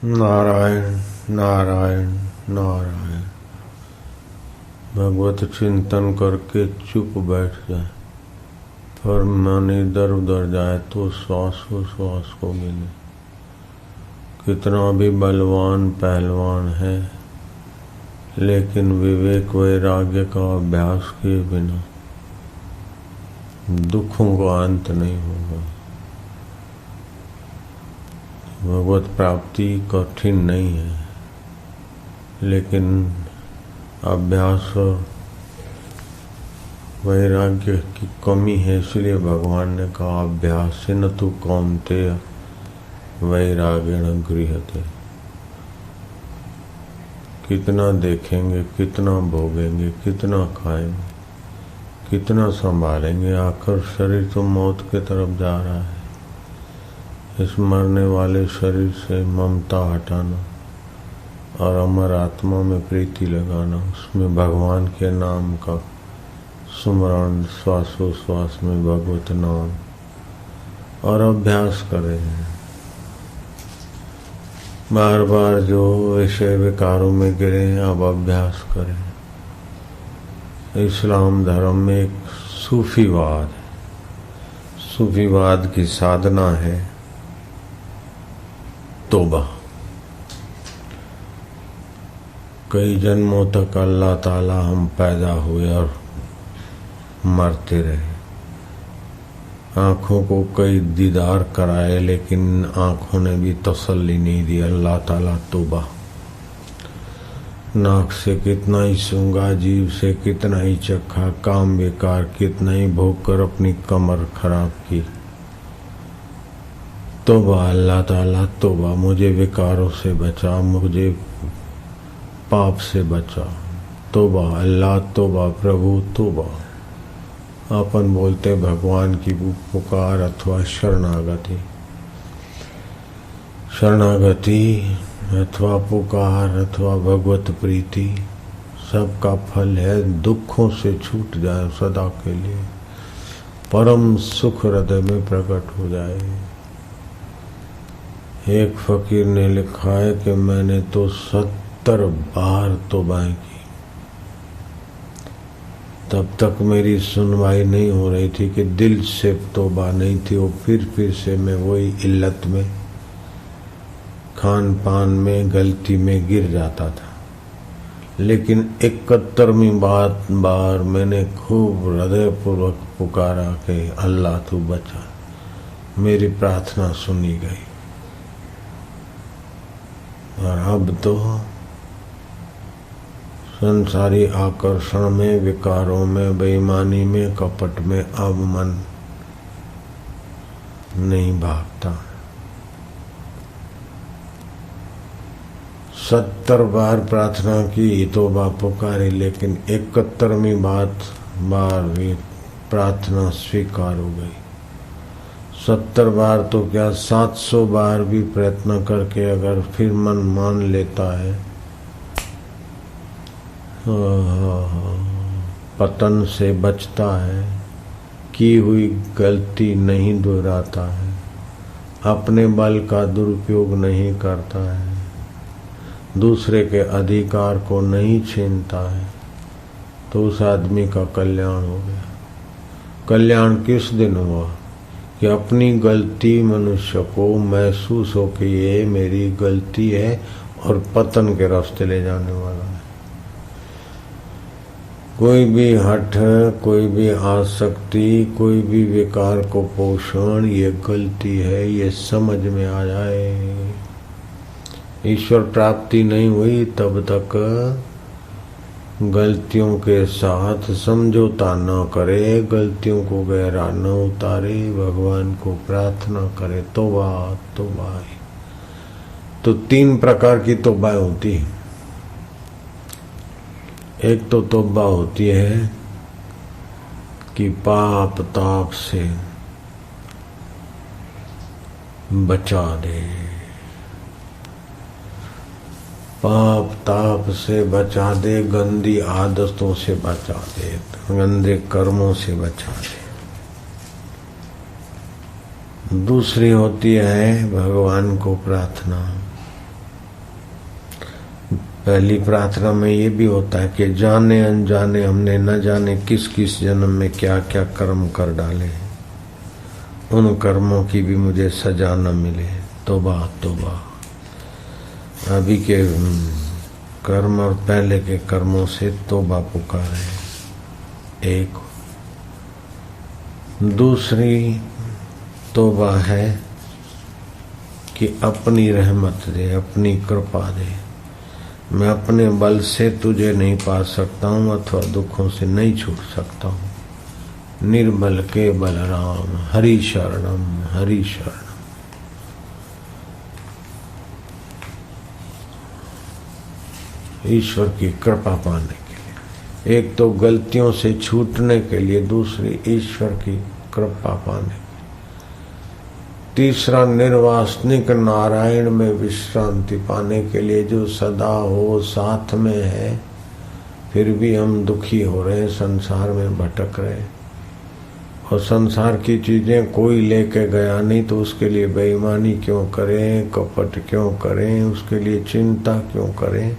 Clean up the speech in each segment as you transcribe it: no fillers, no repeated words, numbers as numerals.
नारायण नारायण नारायण। भगवत चिंतन करके चुप बैठ जाए, पर मन इधर उधर जाए तो श्वास को गिने। कितना भी बलवान पहलवान है, लेकिन विवेक वैराग्य का अभ्यास किए बिना दुखों का अंत नहीं होगा। भगवत प्राप्ति कठिन नहीं है, लेकिन अभ्यास और वैराग्य की कमी है। इसलिए भगवान ने कहा अभ्यास न तु कौन्तेय वैराग्येण गृह्यते। कितना देखेंगे, कितना भोगेंगे, कितना खाएंगे, कितना संभालेंगे, आखिर शरीर तो मौत की तरफ जा रहा है। इस मरने वाले शरीर से ममता हटाना और अमर आत्मा में प्रीति लगाना, उसमें भगवान के नाम का सुमरण, श्वासोश्वास में भगवत नाम, और अभ्यास करें। बार बार जो विषय विकारों में गिरे, अब अभ्यास करें। इस्लाम धर्म में एक सूफीवाद है। सूफीवाद की साधना है तौबा। कई जन्मों तक अल्लाह ताला हम पैदा हुए और मरते रहे। आँखों को कई दीदार कराए, लेकिन आँखों ने भी तसल्ली नहीं दी। अल्लाह ताला तौबा। नाक से कितना ही सूंघा, जीभ से कितना ही चखा, काम बेकार, कितना ही भोग कर अपनी कमर खराब की। तौबा अल्लाह ताला तौबा, मुझे विकारों से बचा, मुझे पाप से बचा। तौबा अल्लाह तौबा, प्रभु तौबा। अपन बोलते भगवान की पुकार अथवा शरणागति। शरणागति अथवा पुकार अथवा भगवत प्रीति, सबका फल है दुखों से छूट जाए सदा के लिए, परम सुख हृदय में प्रकट हो जाए। एक फकीर ने लिखा है कि मैंने तो 70 बार तौबाएं की, तब तक मेरी सुनवाई नहीं हो रही थी कि दिल से तौबा नहीं थी। वो फिर से मैं वही इल्लत में, खान पान में, गलती में गिर जाता था। लेकिन 71वीं बार मैंने खूब हृदयपूर्वक पुकारा कि अल्लाह तू बचा। मेरी प्रार्थना सुनी गई, और अब तो संसारी आकर्षण में, विकारों में, बेईमानी में, कपट में अब मन नहीं भागता। 70 बार प्रार्थना की, तौबा पुकारी, लेकिन 71वीं बार भी प्रार्थना स्वीकार हो गई। 70 बार तो क्या, 700 बार भी प्रयत्न करके अगर फिर मन मान लेता है, पतन से बचता है, की हुई गलती नहीं दोहराता है, अपने बल का दुरुपयोग नहीं करता है, दूसरे के अधिकार को नहीं छीनता है, तो उस आदमी का कल्याण हो गया। कल्याण किस दिन हुआ कि अपनी गलती मनुष्य को महसूस हो कि ये मेरी गलती है और पतन के रास्ते ले जाने वाला है। कोई भी हठ, कोई भी आसक्ति, कोई भी विकार को पोषण, ये गलती है, ये समझ में आ जाए। ईश्वर प्राप्ति नहीं हुई तब तक गलतियों के साथ समझौता न करे, गलतियों को गहरा न उतारे, भगवान को प्रार्थना करे। तौबा तौबा। तो 3 प्रकार की तौबाएं होती है। एक तो तौबा होती है कि पाप ताप से बचा दे, पाप ताप से बचा दे, गंदी आदतों से बचा दे, गंदे कर्मों से बचा दे। दूसरी होती है भगवान को प्रार्थना पहली प्रार्थना में ये भी होता है कि जाने अनजाने हमने न जाने किस किस जन्म में क्या क्या कर्म कर डाले हैं, उन कर्मों की भी मुझे सजा न मिले। तौबा तौबा। अभी के कर्म और पहले के कर्मों से तौबा पुकारे। एक दूसरी तौबा है कि अपनी रहमत दे, अपनी कृपा दे। मैं अपने बल से तुझे नहीं पा सकता हूँ अथवा दुखों से नहीं छूट सकता हूँ। निर्बल के बलराम हरि शरणम हरि शरणम। ईश्वर की कृपा पाने के लिए, एक तो गलतियों से छूटने के लिए, दूसरी ईश्वर की कृपा पाने के लिए, तीसरा निर्वासनिक नारायण में विश्रांति पाने के लिए, जो सदा हो साथ में है फिर भी हम दुखी हो रहे हैं, संसार में भटक रहे हैं। और संसार की चीजें कोई लेके गया नहीं तो उसके लिए बेईमानी क्यों करें, कपट क्यों करें, उसके लिए चिंता क्यों करें,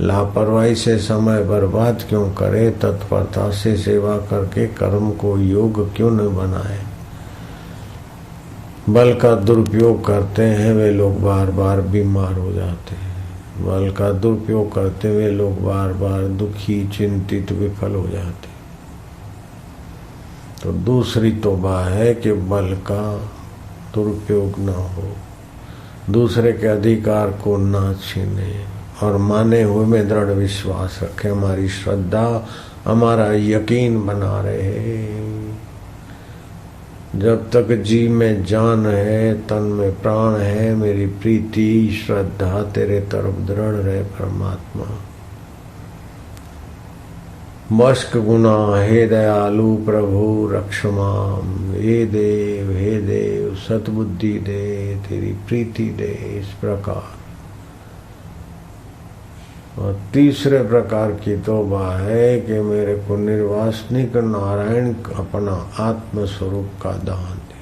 लापरवाही से समय बर्बाद क्यों करें, तत्परता से सेवा करके कर्म को योग क्यों न बनाए। बल का दुरुपयोग करते हैं वे लोग बार बार बीमार हो जाते हैं। बल का दुरुपयोग करते हुए लोग बार बार दुखी, चिंतित, विफल हो जाते हैं। तो दूसरी तौबा है कि बल का दुरुपयोग न हो, दूसरे के अधिकार को न छीने और माने हुए में दृढ़ विश्वास रखे। हमारी श्रद्धा, हमारा यकीन बना रहे। जब तक जी में जान है, तन में प्राण है, मेरी प्रीति श्रद्धा तेरे तरफ दृढ़ रहे परमात्मा। मश्क गुना हे दयालु प्रभु रक्षमाम। हे देव सतबुद्धि दे, तेरी प्रीति दे। इस प्रकार। और तीसरे प्रकार की तौबा है कि मेरे को निर्वासनिक नारायण अपना आत्म स्वरूप का दान दे।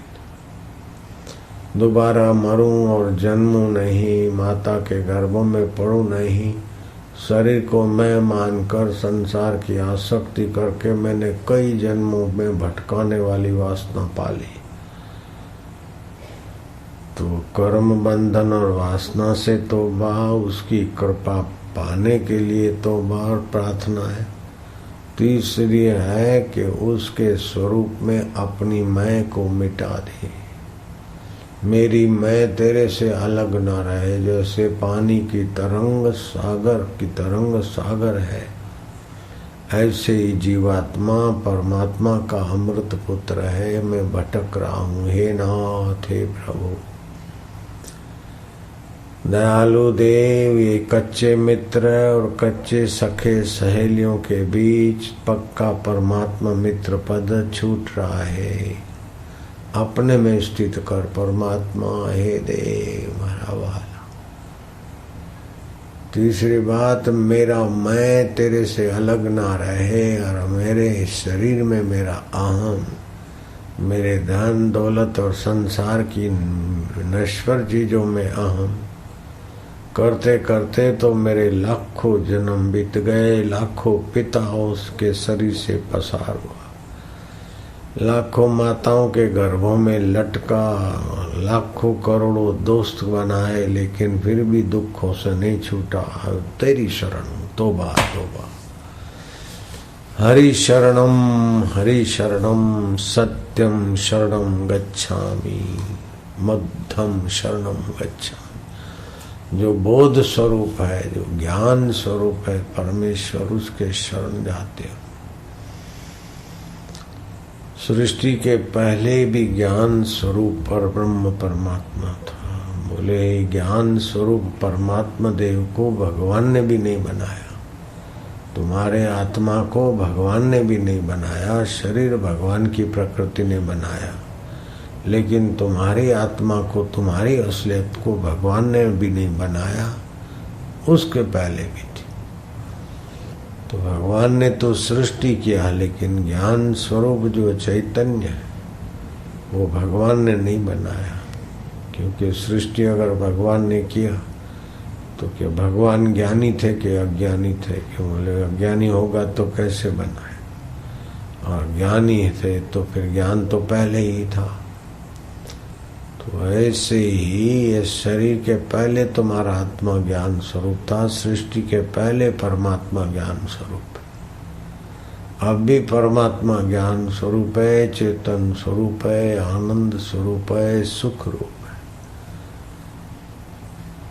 दोबारा मरूं और जन्मूं नहीं, माता के गर्भों में पड़ूं नहीं। शरीर को मैं मानकर संसार की आसक्ति करके मैंने कई जन्मों में भटकाने वाली वासना पाली। तो कर्म बंधन और वासना से तौबा, उसकी कृपा पाने के लिए तौबा और प्रार्थना है। तीसरी है कि उसके स्वरूप में अपनी मैं को मिटा दे। मेरी मैं तेरे से अलग न रहे। जैसे पानी की तरंग सागर है, ऐसे ही जीवात्मा परमात्मा का अमृत पुत्र है। मैं भटक रहा हूँ। हे नाथ, हे प्रभु दयालु देव, ये कच्चे मित्र और कच्चे सखे सहेलियों के बीच पक्का परमात्मा मित्र पद छूट रहा है। अपने में स्थित कर परमात्मा। हे देव हमारा वाला। तीसरी बात, मेरा मैं तेरे से अलग ना रहे और मेरे शरीर में मेरा अहम, मेरे धन दौलत और संसार की नश्वर चीजों में अहम करते करते तो मेरे लाखों जन्म बीत गए। लाखों पिता उसके शरीर से पसार हुआ, लाखों माताओं के गर्भों में लटका, लाखों करोड़ों दोस्त बनाए, लेकिन फिर भी दुखों से नहीं छूटा। तेरी शरण तौबा तौबा। हरि शरणम सत्यम शरणम गच्छामि, मद्धम शरणम गच्छामि। जो बोध स्वरूप है, जो ज्ञान स्वरूप है परमेश्वर, उसके शरण जाते हो। सृष्टि के पहले भी ज्ञान स्वरूप पर ब्रह्म परमात्मा था। बोले ज्ञान स्वरूप परमात्मा देव को भगवान ने भी नहीं बनाया, तुम्हारे आत्मा को भगवान ने भी नहीं बनाया, शरीर भगवान की प्रकृति ने बनाया, लेकिन तुम्हारी आत्मा को, तुम्हारी असलियत को भगवान ने भी नहीं बनाया, उसके पहले भी थी। तो भगवान ने तो सृष्टि किया, लेकिन ज्ञान स्वरूप जो चैतन्य है वो भगवान ने नहीं बनाया। क्योंकि सृष्टि अगर भगवान ने किया तो क्या भगवान ज्ञानी थे कि अज्ञानी थे? क्यों बोले अज्ञानी होगा तो कैसे बनाए, और ज्ञानी थे तो फिर ज्ञान तो पहले ही था। तो ऐसे ही ये शरीर के पहले तुम्हारा आत्मा ज्ञान स्वरूप था, सृष्टि के पहले परमात्मा ज्ञान स्वरूप है। अब भी परमात्मा ज्ञान स्वरूप है, चेतन स्वरूप है, आनंद स्वरूप है, सुख रूप है।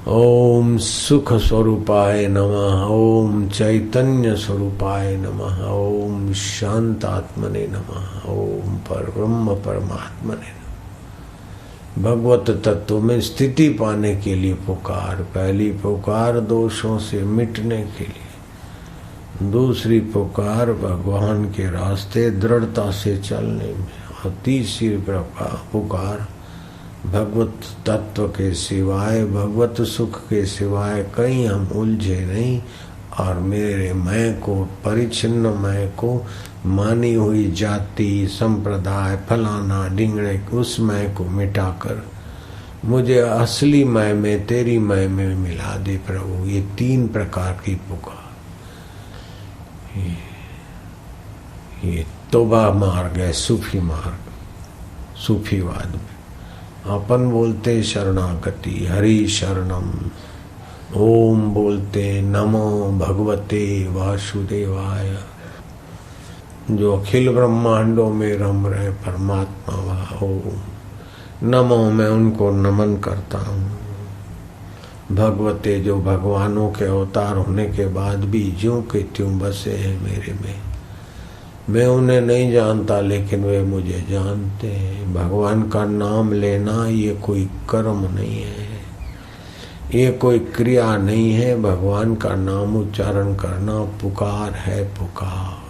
ओम सुख स्वरूपाय नमः, ओम चैतन्य स्वरूपाय नमः, ओम शांतात्मने नमः, ओम परब्रह्म परमात्मने नमः। भगवत तत्व में स्थिति पाने के लिए पुकार, पहली पुकार दोषों से मिटने के लिए, दूसरी पुकार भगवान के रास्ते दृढ़ता से चलने में, और तीसरी पुकार भगवत तत्व के सिवाय, भगवत सुख के सिवाय कहीं हम उलझे नहीं, और मेरे मैं को, परिच्छिन्न मैं को, मानी हुई जाति संप्रदाय फलाना ढिंगड़े, उस मैं को मिटाकर मुझे असली मैं में, तेरी मैं में मिला दे प्रभु। ये तीन प्रकार की पुकार, ये तोबा मार्ग है, सूफी मार्ग। सूफीवाद में अपन बोलते शरणागति, हरि शरणम, ओम बोलते नमो भगवते वासुदेवाय, जो अखिल ब्रह्मांडों में रम रहे परमात्मा वाह ओम नमो, मैं उनको नमन करता हूँ। भगवते जो भगवानों के अवतार होने के बाद भी ज्यों के त्यों बसे हैं मेरे में। मैं उन्हें नहीं जानता लेकिन वे मुझे जानते हैं। भगवान का नाम लेना ये कोई कर्म नहीं है, ये कोई क्रिया नहीं है। भगवान का नाम उच्चारण करना पुकार है, पुकार।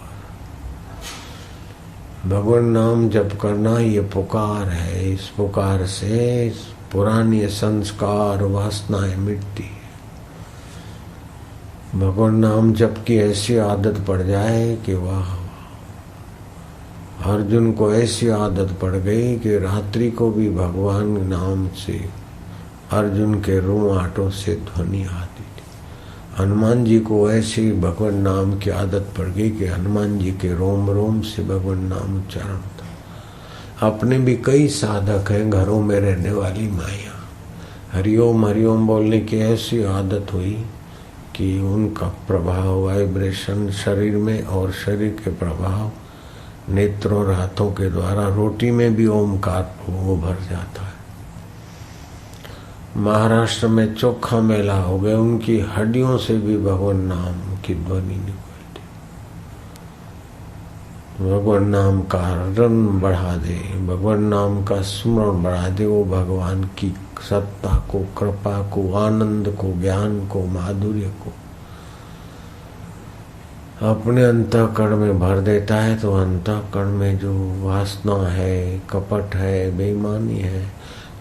भगवान नाम जप करना ये पुकार है। इस पुकार से पुरानी संस्कार वासनाएं मिटती है। भगवान नाम जप की ऐसी आदत पड़ जाए कि वाह, अर्जुन को ऐसी आदत पड़ गई कि रात्रि को भी भगवान नाम से अर्जुन के रोंआटों से ध्वनि आती थी। हनुमान जी को ऐसी भगवान नाम की आदत पड़ गई कि हनुमान जी के रोम रोम से भगवान नाम उच्चारण था। अपने भी कई साधक हैं, घरों में रहने वाली माया, हरिओम हरिओम बोलने की ऐसी आदत हुई कि उनका प्रभाव वाइब्रेशन शरीर में, और शरीर के प्रभाव नेत्रों और हाथों के द्वारा रोटी में भी ओमकार वो भर जाता है। महाराष्ट्र में चोखा मेला हो गया, उनकी हड्डियों से भी भगवान नाम की ध्वनि निकलती। भगवान नाम का रन बढ़ा दे, भगवान नाम का स्मरण बढ़ा दे, वो भगवान की सत्ता को, कृपा को, आनंद को, ज्ञान को, माधुर्य को अपने अंतःकरण में भर देता है। तो अंतःकरण में जो वासना है, कपट है, बेईमानी है,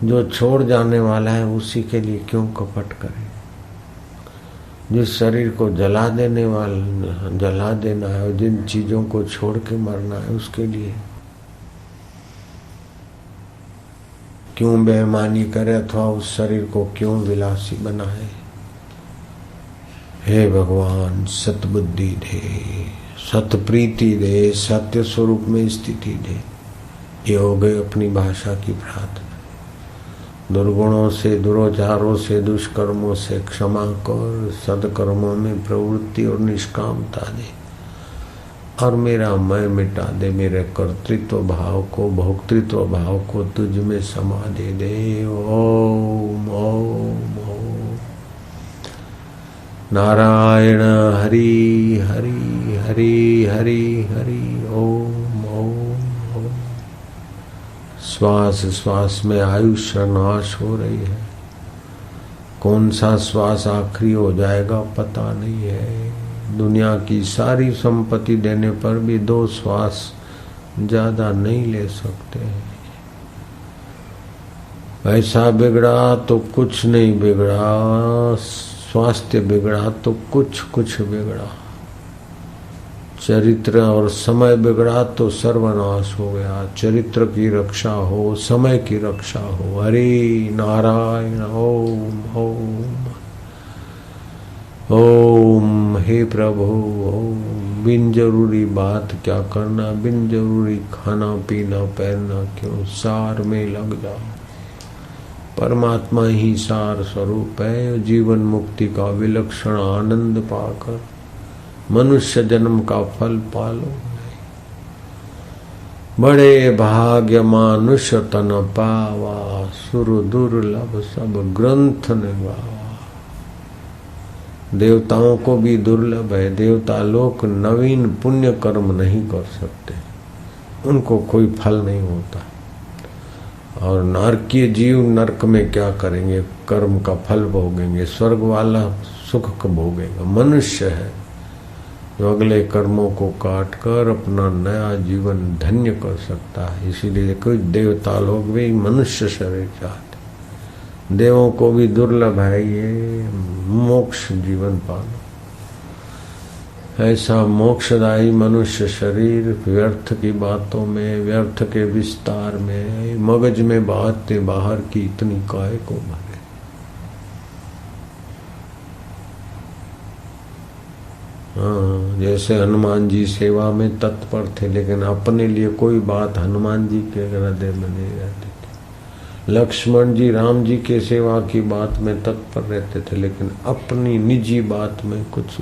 जो छोड़ जाने वाला है, उसी के लिए क्यों कपट करें। जिस शरीर को जला देने वाला, जला देना है, जिन चीजों को छोड़ के मरना है, उसके लिए क्यों बेईमानी करे, अथवा उस शरीर को क्यों विलासी बनाए। हे भगवान सतबुद्धि दे, सतप्रीति दे, सत्य स्वरूप में स्थिति दे। ये हो गई अपनी भाषा की प्रार्थना। दुर्गुणों से, दुराचारों से, दुष्कर्मों से क्षमा कर, सदकर्मों में प्रवृत्ति और निष्कामता दे, और मेरा मैं मिटा दे। मेरे कर्तृत्व भाव को, भोक्तृत्व भाव को तुझ में समा दे। ओम ओम ओम। नारायण हरि हरि हरि हरि हरि ओम ओम ओम। श्वास श्वास में आयुष्य नाश हो रही है। कौन सा श्वास आखिरी हो जाएगा पता नहीं है। दुनिया की सारी संपत्ति देने पर भी 2 श्वास ज्यादा नहीं ले सकते। पैसा बिगड़ा तो कुछ नहीं बिगड़ा, स्वास्थ्य बिगड़ा तो कुछ कुछ बिगड़ा, चरित्र और समय बिगड़ा तो सर्वनाश हो गया। चरित्र की रक्षा हो, समय की रक्षा हो। हरि नारायण ओम ओम। ओम हे प्रभु ओम। बिन जरूरी बात क्या करना, बिन जरूरी खाना पीना पहनना क्यों, सार में लग जाओ। परमात्मा ही सार स्वरूप है। जीवन मुक्ति का विलक्षण आनंद पाकर मनुष्य जन्म का फल पालो। बड़े भाग्य मानुष्य तन पावा, सुर दुर्लभ सब ग्रंथ ने गावा। देवताओं को भी दुर्लभ है। देवता लोग नवीन पुण्य कर्म नहीं कर सकते, उनको कोई फल नहीं होता। और नरकीय जीव नरक में क्या करेंगे, कर्म का फल भोगेंगे। स्वर्ग वाला सुख को भोगेगा। मनुष्य है जो अगले कर्मों को काट कर अपना नया जीवन धन्य कर सकता है। इसीलिए कोई देवता लोग भी मनुष्य शरीर चाहते। देवों को भी दुर्लभ है ये मोक्ष जीवन पाना। ऐसा मोक्षदायी मनुष्य शरीर व्यर्थ की बातों में, व्यर्थ के विस्तार में, मगज में बातें बाहर की इतनी काहे को भरे। हाँ, जैसे हनुमान जी सेवा में तत्पर थे, लेकिन अपने लिए कोई बात हनुमान जी के हृदय में नहीं रहती थी। लक्ष्मण जी राम जी के सेवा की बात में तत्पर रहते थे, लेकिन अपनी निजी बात में कुछ।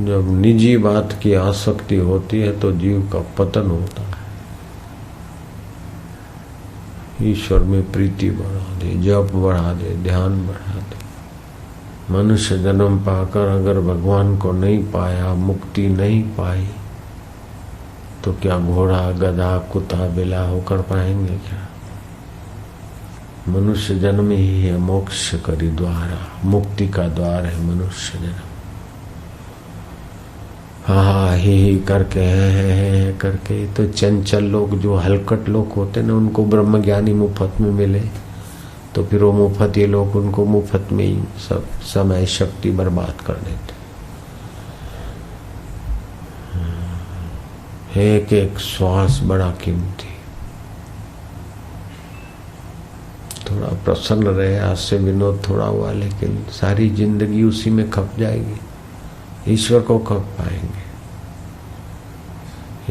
जब निजी बात की आसक्ति होती है तो जीव का पतन होता है। ईश्वर में प्रीति बढ़ा दे, जप बढ़ा दे, ध्यान बढ़ा दे। मनुष्य जन्म पाकर अगर भगवान को नहीं पाया, मुक्ति नहीं पाई, तो क्या घोड़ा गधा कुत्ता बिला होकर पाएंगे क्या? मनुष्य जन्म ही है मोक्ष करी द्वारा, मुक्ति का द्वार है मनुष्य जन्म। हाँ ही करके है करके तो चंचल लोग, जो हलकट लोग होते ना, उनको ब्रह्मज्ञानी मुफ्त में मिले तो फिर वो मुफ्त, ये लोग उनको मुफ्त में ही सब समय शक्ति बर्बाद कर देते। एक एक श्वास बड़ा कीमती। थोड़ा प्रसन्न रहे, आज से विनोद थोड़ा हुआ, लेकिन सारी जिंदगी उसी में खप जाएगी। ईश्वर को कब पाएंगे?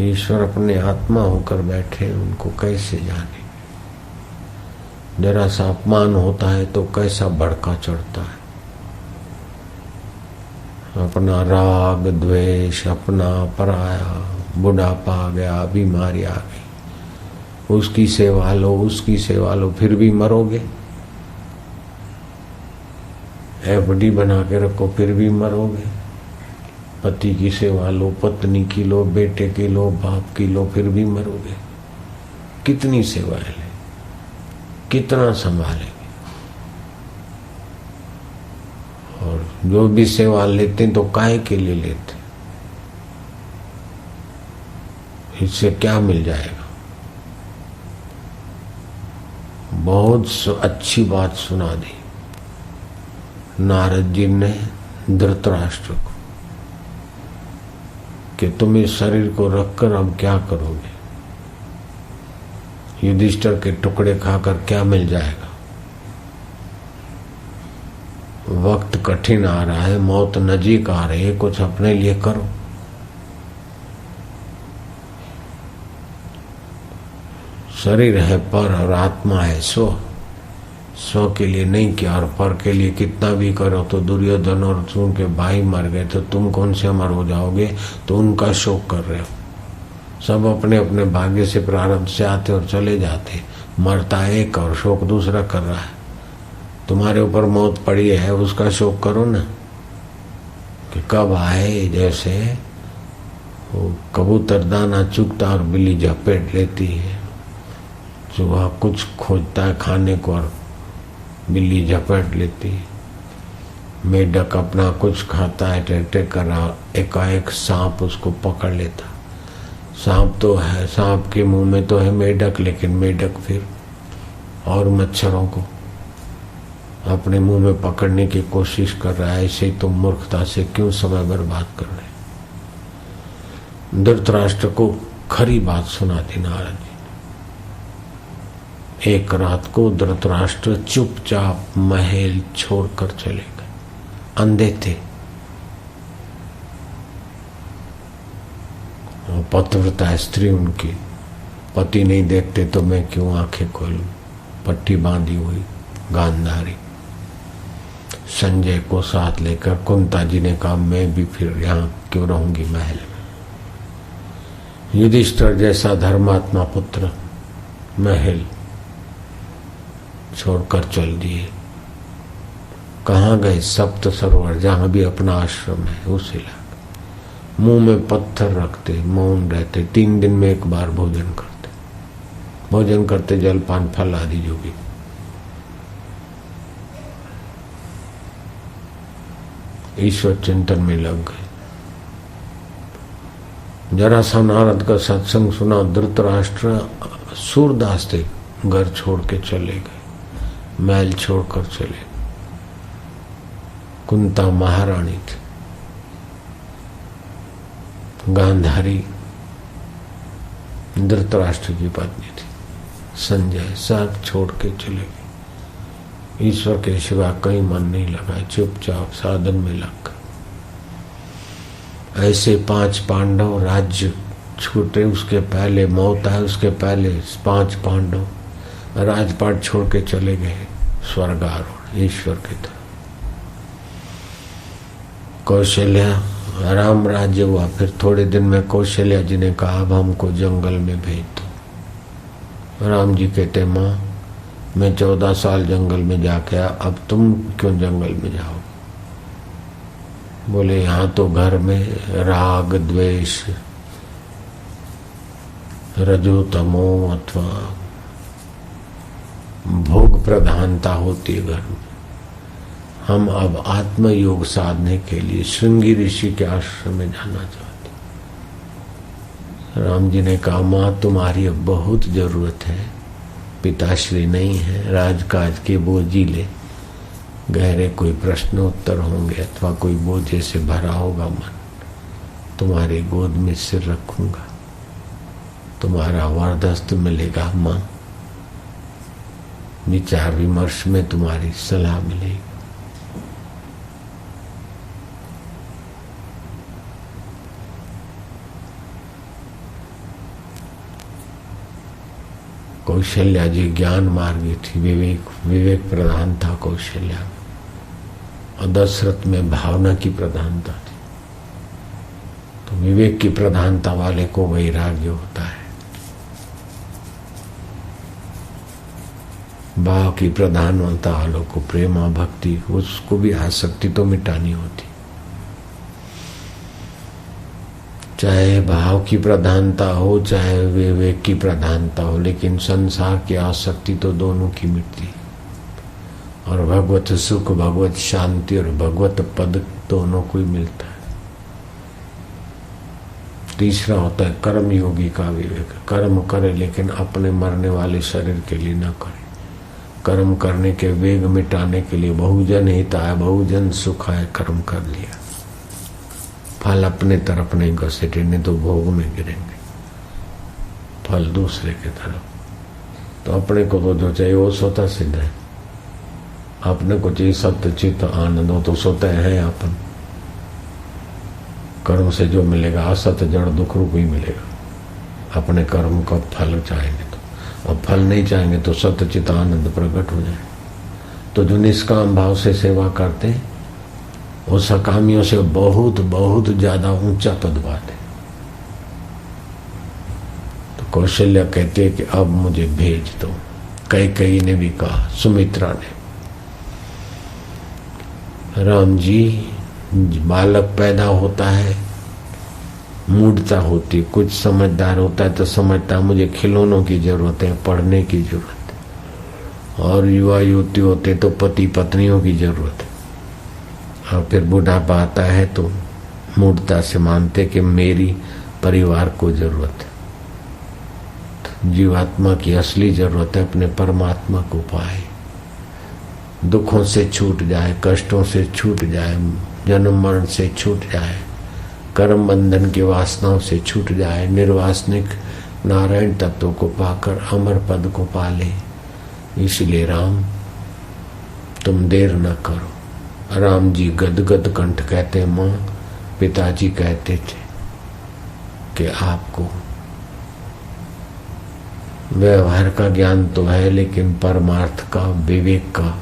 ईश्वर अपने आत्मा होकर बैठे, उनको कैसे जाने? जरा सा अपमान होता है तो कैसा भड़का चढ़ता है। अपना राग द्वेष, अपना पराया, बुढ़ापा आ गया, बीमारी आ गई, उसकी सेवा लो, उसकी सेवा लो, फिर भी मरोगे। एफडी बना के रखो, फिर भी मरोगे। पति की सेवा लो, पत्नी की लो, बेटे की लो, बाप की लो, फिर भी मरोगे। कितनी सेवाएं ले, कितना संभालेंगे? और जो भी सेवा लेते तो काहे के लिए लेते? इससे क्या मिल जाएगा? बहुत अच्छी बात सुना दी नारद जी ने धृतराष्ट्र को कि तुम इस शरीर को रखकर अब क्या करोगे? युधिष्ठिर के टुकड़े खाकर क्या मिल जाएगा? वक्त कठिन आ रहा है, मौत नजीक आ रही है, कुछ अपने लिए करो। शरीर है पर और आत्मा है स्व। स्व के लिए नहीं किया और पर के लिए कितना भी करो तो दुर्योधन और उनके भाई मर गए तो तुम कौन से अमर हो जाओगे? तो उनका शोक कर रहे हो। सब अपने अपने भाग्य से प्रारब्ध से आते और चले जाते, मरता एक और शोक दूसरा कर रहा है। तुम्हारे ऊपर मौत पड़ी है, उसका शोक करो ना कि कब आए। जैसे वो कबूतर दाना चुगता और बिल्ली झपेट लेती है, चूहा कुछ खोजता है खाने को और बिल्ली झपट लेती है। मेढक अपना कुछ खाता है, टेटे कर रहा, एकाएक सांप उसको पकड़ लेता। सांप तो है, सांप के मुंह में तो है मेढक, लेकिन मेढक फिर और मच्छरों को अपने मुंह में पकड़ने की कोशिश कर रहा है। ऐसे ही तुम मूर्खता से क्यों समय बर्बाद कर रहे? धृतराष्ट्र को खरी बात सुना दी नारद जी। एक रात को धृतराष्ट्र चुपचाप महल छोड़कर चले गए। अंधे थे, पतिव्रता स्त्री उनकी, पति नहीं देखते तो मैं क्यों आंखें खोलूं। पट्टी बांधी हुई गांधारी। संजय को साथ लेकर कुंता जी ने कहा मैं भी फिर यहाँ क्यों रहूंगी महल में। युधिष्ठिर जैसा धर्मात्मा पुत्र महल छोड़कर चल दिए। कहाँ गए? सप्त सरोवर, जहां भी अपना आश्रम है उस इलाके। मुंह में पत्थर रखते, मौन रहते, 3 दिन में एक बार भोजन करते, जलपान फल आदि जो भी। ईश्वर चिंतन में लग गए। जरा सा नारद का सत्संग सुना, धृतराष्ट्र सूरदास थे, घर छोड़ के चले गए, महल छोड़कर चले। कुंता महारानी थी, गांधारी धृतराष्ट्र की पत्नी थी। संजय सब छोड़ के चले गए। ईश्वर के सिवा कहीं मन नहीं लगा, चुपचाप साधन में लग गए। ऐसे 5 पांडव राज्य छूटे, उसके पहले मौत आए, उसके पहले 5 पांडव राजपाट छोड़ के चले गए स्वर्गारोहण ईश्वर की तरफ। कौशल्या राम राज्य हुआ। फिर थोड़े दिन में कौशल्या जी ने कहा अब हमको जंगल में भेज दो। राम जी कहते माँ मैं 14 साल जंगल में जाके आया, अब तुम क्यों जंगल में जाओ? बोले यहाँ तो घर में राग द्वेष रजो तमो अथवा भोग प्रधानता होती है घर में। हम अब आत्मयोग साधने के लिए श्रृंगी ऋषि के आश्रम में जाना चाहते। राम जी ने कहा माँ तुम्हारी अब बहुत जरूरत है, पिताश्री नहीं है, राजकाज के बोझिले गहरे कोई प्रश्नोत्तर होंगे अथवा कोई बोझे से भरा होगा मन, तुम्हारी गोद में सिर रखूंगा, तुम्हारा वरदस्त मिलेगा माँ, विचार विमर्श में तुम्हारी सलाह मिलेगी। कौशल्या जी ज्ञान मार्गी थी, विवेक प्रधान था कौशल्या में, और दशरथ में भावना की प्रधानता थी। तो विवेक की प्रधानता वाले को वैराग्य होता है, भाव की प्रधानता वालों को प्रेमा भक्ति, उसको भी आसक्ति तो मिटानी होती। चाहे भाव की प्रधानता हो चाहे विवेक की प्रधानता हो, लेकिन संसार की आसक्ति तो दोनों की मिटती। और भगवत सुख, भगवत शांति और भगवत पद दोनों को ही मिलता है। तीसरा होता है कर्म योगी का विवेक। कर्म करे लेकिन अपने मरने वाले शरीर के लिए न करे। कर्म करने के वेग मिटाने के लिए बहुजन हिताय बहुजन सुखाय कर्म कर लिया। फल अपने तरफ नहीं घसीटे, नहीं तो भोग में गिरेंगे, फल दूसरे की तरफ। तो अपने को तो जो चाहिए वो स्वतः सिद्ध है। अपने को चाहिए सत्य चित्त आनंद, वो तो स्वतः है अपन। कर्म से जो मिलेगा असत जड़ दुख रूप ही मिलेगा। अपने कर्म का फल चाहेंगे तो, और फल नहीं चाहेंगे तो सत्य चित्त आनंद प्रकट हो जाए। तो जो निष्काम भाव से सेवा करते हैं वो सकामियों से बहुत बहुत ज्यादा ऊंचा पद पाते। तो कौशल्या कहते हैं कि अब मुझे भेज दो। कैकेयी ने भी कहा, सुमित्रा ने। राम जी बालक पैदा होता है, मूढ़ता होती, कुछ समझदार होता है तो समझता है मुझे खिलौनों की जरूरत है, पढ़ने की जरूरत है। और युवा युवती होते तो पति पत्नियों की जरूरत है। और फिर बुढ़ापा आता है तो मूढ़ता से मानते कि मेरी परिवार को जरूरत है। तो जीवात्मा की असली जरूरत है अपने परमात्मा को पाए, दुखों से छूट जाए, कष्टों से छूट जाए, जन्म मरण से छूट जाए, कर्म बंधन की वासनाओं से छूट जाए, निर्वासनिक नारायण तत्व को पाकर अमर पद को पाले, इसलिए राम तुम देर न करो। राम जी गदगद कंठ कहते, माँ पिताजी कहते थे कि आपको व्यवहार का ज्ञान तो है, लेकिन परमार्थ का, विवेक का,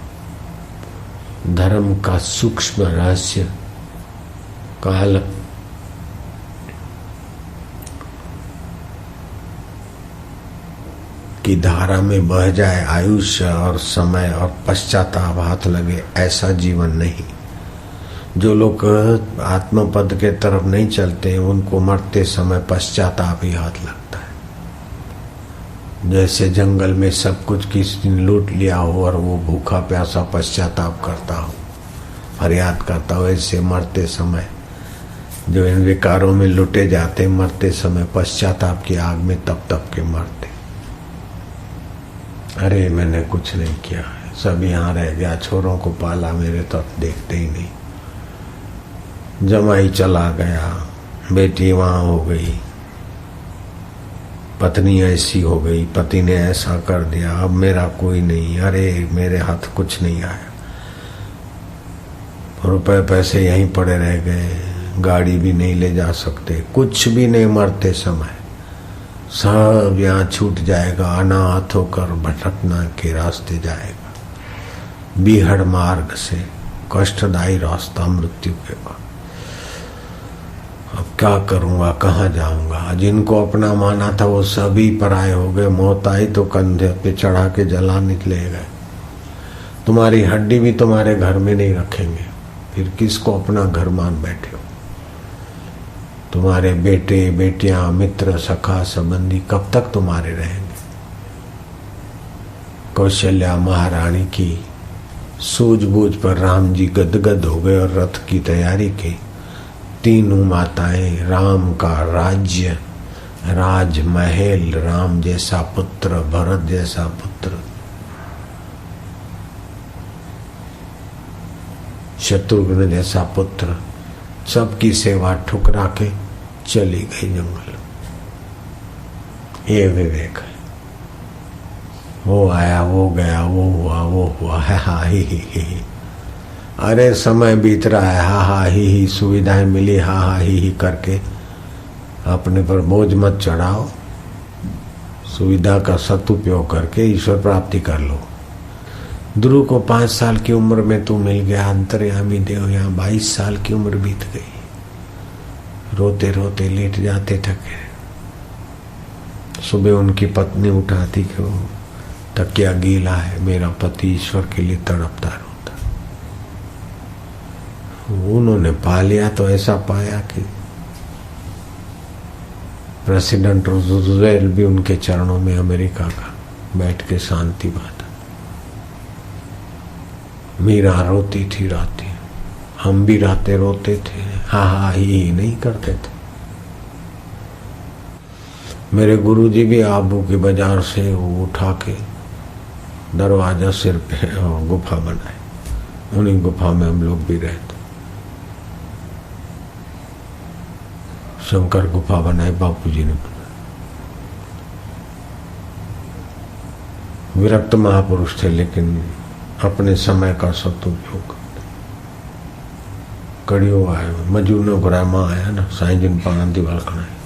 धर्म का सूक्ष्म रहस्य काल की धारा में बह जाए आयुष्य और समय और पश्चाताप हाथ लगे, ऐसा जीवन नहीं। जो लोग आत्मपद के तरफ नहीं चलते उनको मरते समय पश्चाताप ही हाथ लगता है। जैसे जंगल में सब कुछ किसी ने लूट लिया हो और वो भूखा प्यासा पश्चाताप करता हो, फरियाद करता हो, ऐसे मरते समय जो इन विकारों में लुटे जाते, मरते समय पश्चाताप की आग में तप तप के मरते। अरे मैंने कुछ नहीं किया है, सब यहाँ रह गया, छोरों को पाला, मेरे तरफ देखते ही नहीं, जमाई चला गया, बेटी वहाँ हो गई, पत्नी ऐसी हो गई, पति ने ऐसा कर दिया, अब मेरा कोई नहीं, अरे मेरे हाथ कुछ नहीं आया, रुपए पैसे यहीं पड़े रह गए, गाड़ी भी नहीं ले जा सकते, कुछ भी नहीं। मरते समय सब यहाँ छूट जाएगा, अनाथ होकर भटकना के रास्ते जाएगा, बीहड़ मार्ग से, कष्टदायी रास्ता मृत्यु के बाद। अब क्या करूंगा, कहाँ जाऊंगा? जिनको अपना माना था वो सभी पराये हो गए, मौत आई तो कंधे पे चढ़ा के जला निकले गए। तुम्हारी हड्डी भी तुम्हारे घर में नहीं रखेंगे, फिर किसको अपना घर मान बैठे हो? तुम्हारे बेटे बेटियां, मित्र, सखा, संबंधी कब तक तुम्हारे रहेंगे? कौशल्या महारानी की सूझबूझ पर राम जी गदगद हो गए और रथ की तैयारी की। तीनों माताएं, राम का राज्य, राजमहल, राम जैसा पुत्र, भरत जैसा पुत्र, शत्रुघ्न जैसा पुत्र, सबकी सेवा ठुकरा के चली गई जंगल। ये विवेक है। वो आया, वो गया, वो हुआ, वो हुआ, है हा ही। अरे समय बीत रहा है, हा हा ही, सुविधाएं मिली, हा ही करके अपने पर बोझ मत चढ़ाओ। सुविधा का सदुपयोग करके ईश्वर प्राप्ति कर लो। ध्रुव को 5 साल की उम्र में तू मिल गया, अंतर्यामी देव यहाँ 22 साल की उम्र बीत गई। रोते रोते लेट जाते थके। सुबह उनकी पत्नी उठाती कि वो तकिया गीला है, मेरा पति ईश्वर के लिए तड़पता रोता। उन्होंने पा लिया तो ऐसा पाया कि प्रेसिडेंट रूजवेल्ट भी उनके चरणों में, अमेरिका का, बैठ के शांति बात। मीरा रोती थी रातें, हम भी रातें रोते थे, हा ही नहीं करते थे। मेरे गुरुजी भी आबू के बाजार से वो उठा के दरवाजा सिर पे गुफा बनाए, उन्हीं गुफा में हम लोग भी रहते। शंकर गुफा बनाए बापूजी ने बनाई। विरक्त महापुरुष थे लेकिन अपने समय का सदुपयोग करते। कड़ियो आयो मजूनो घुराए मां आया ना, साईं जिन पाण दीवाल खड़ाए।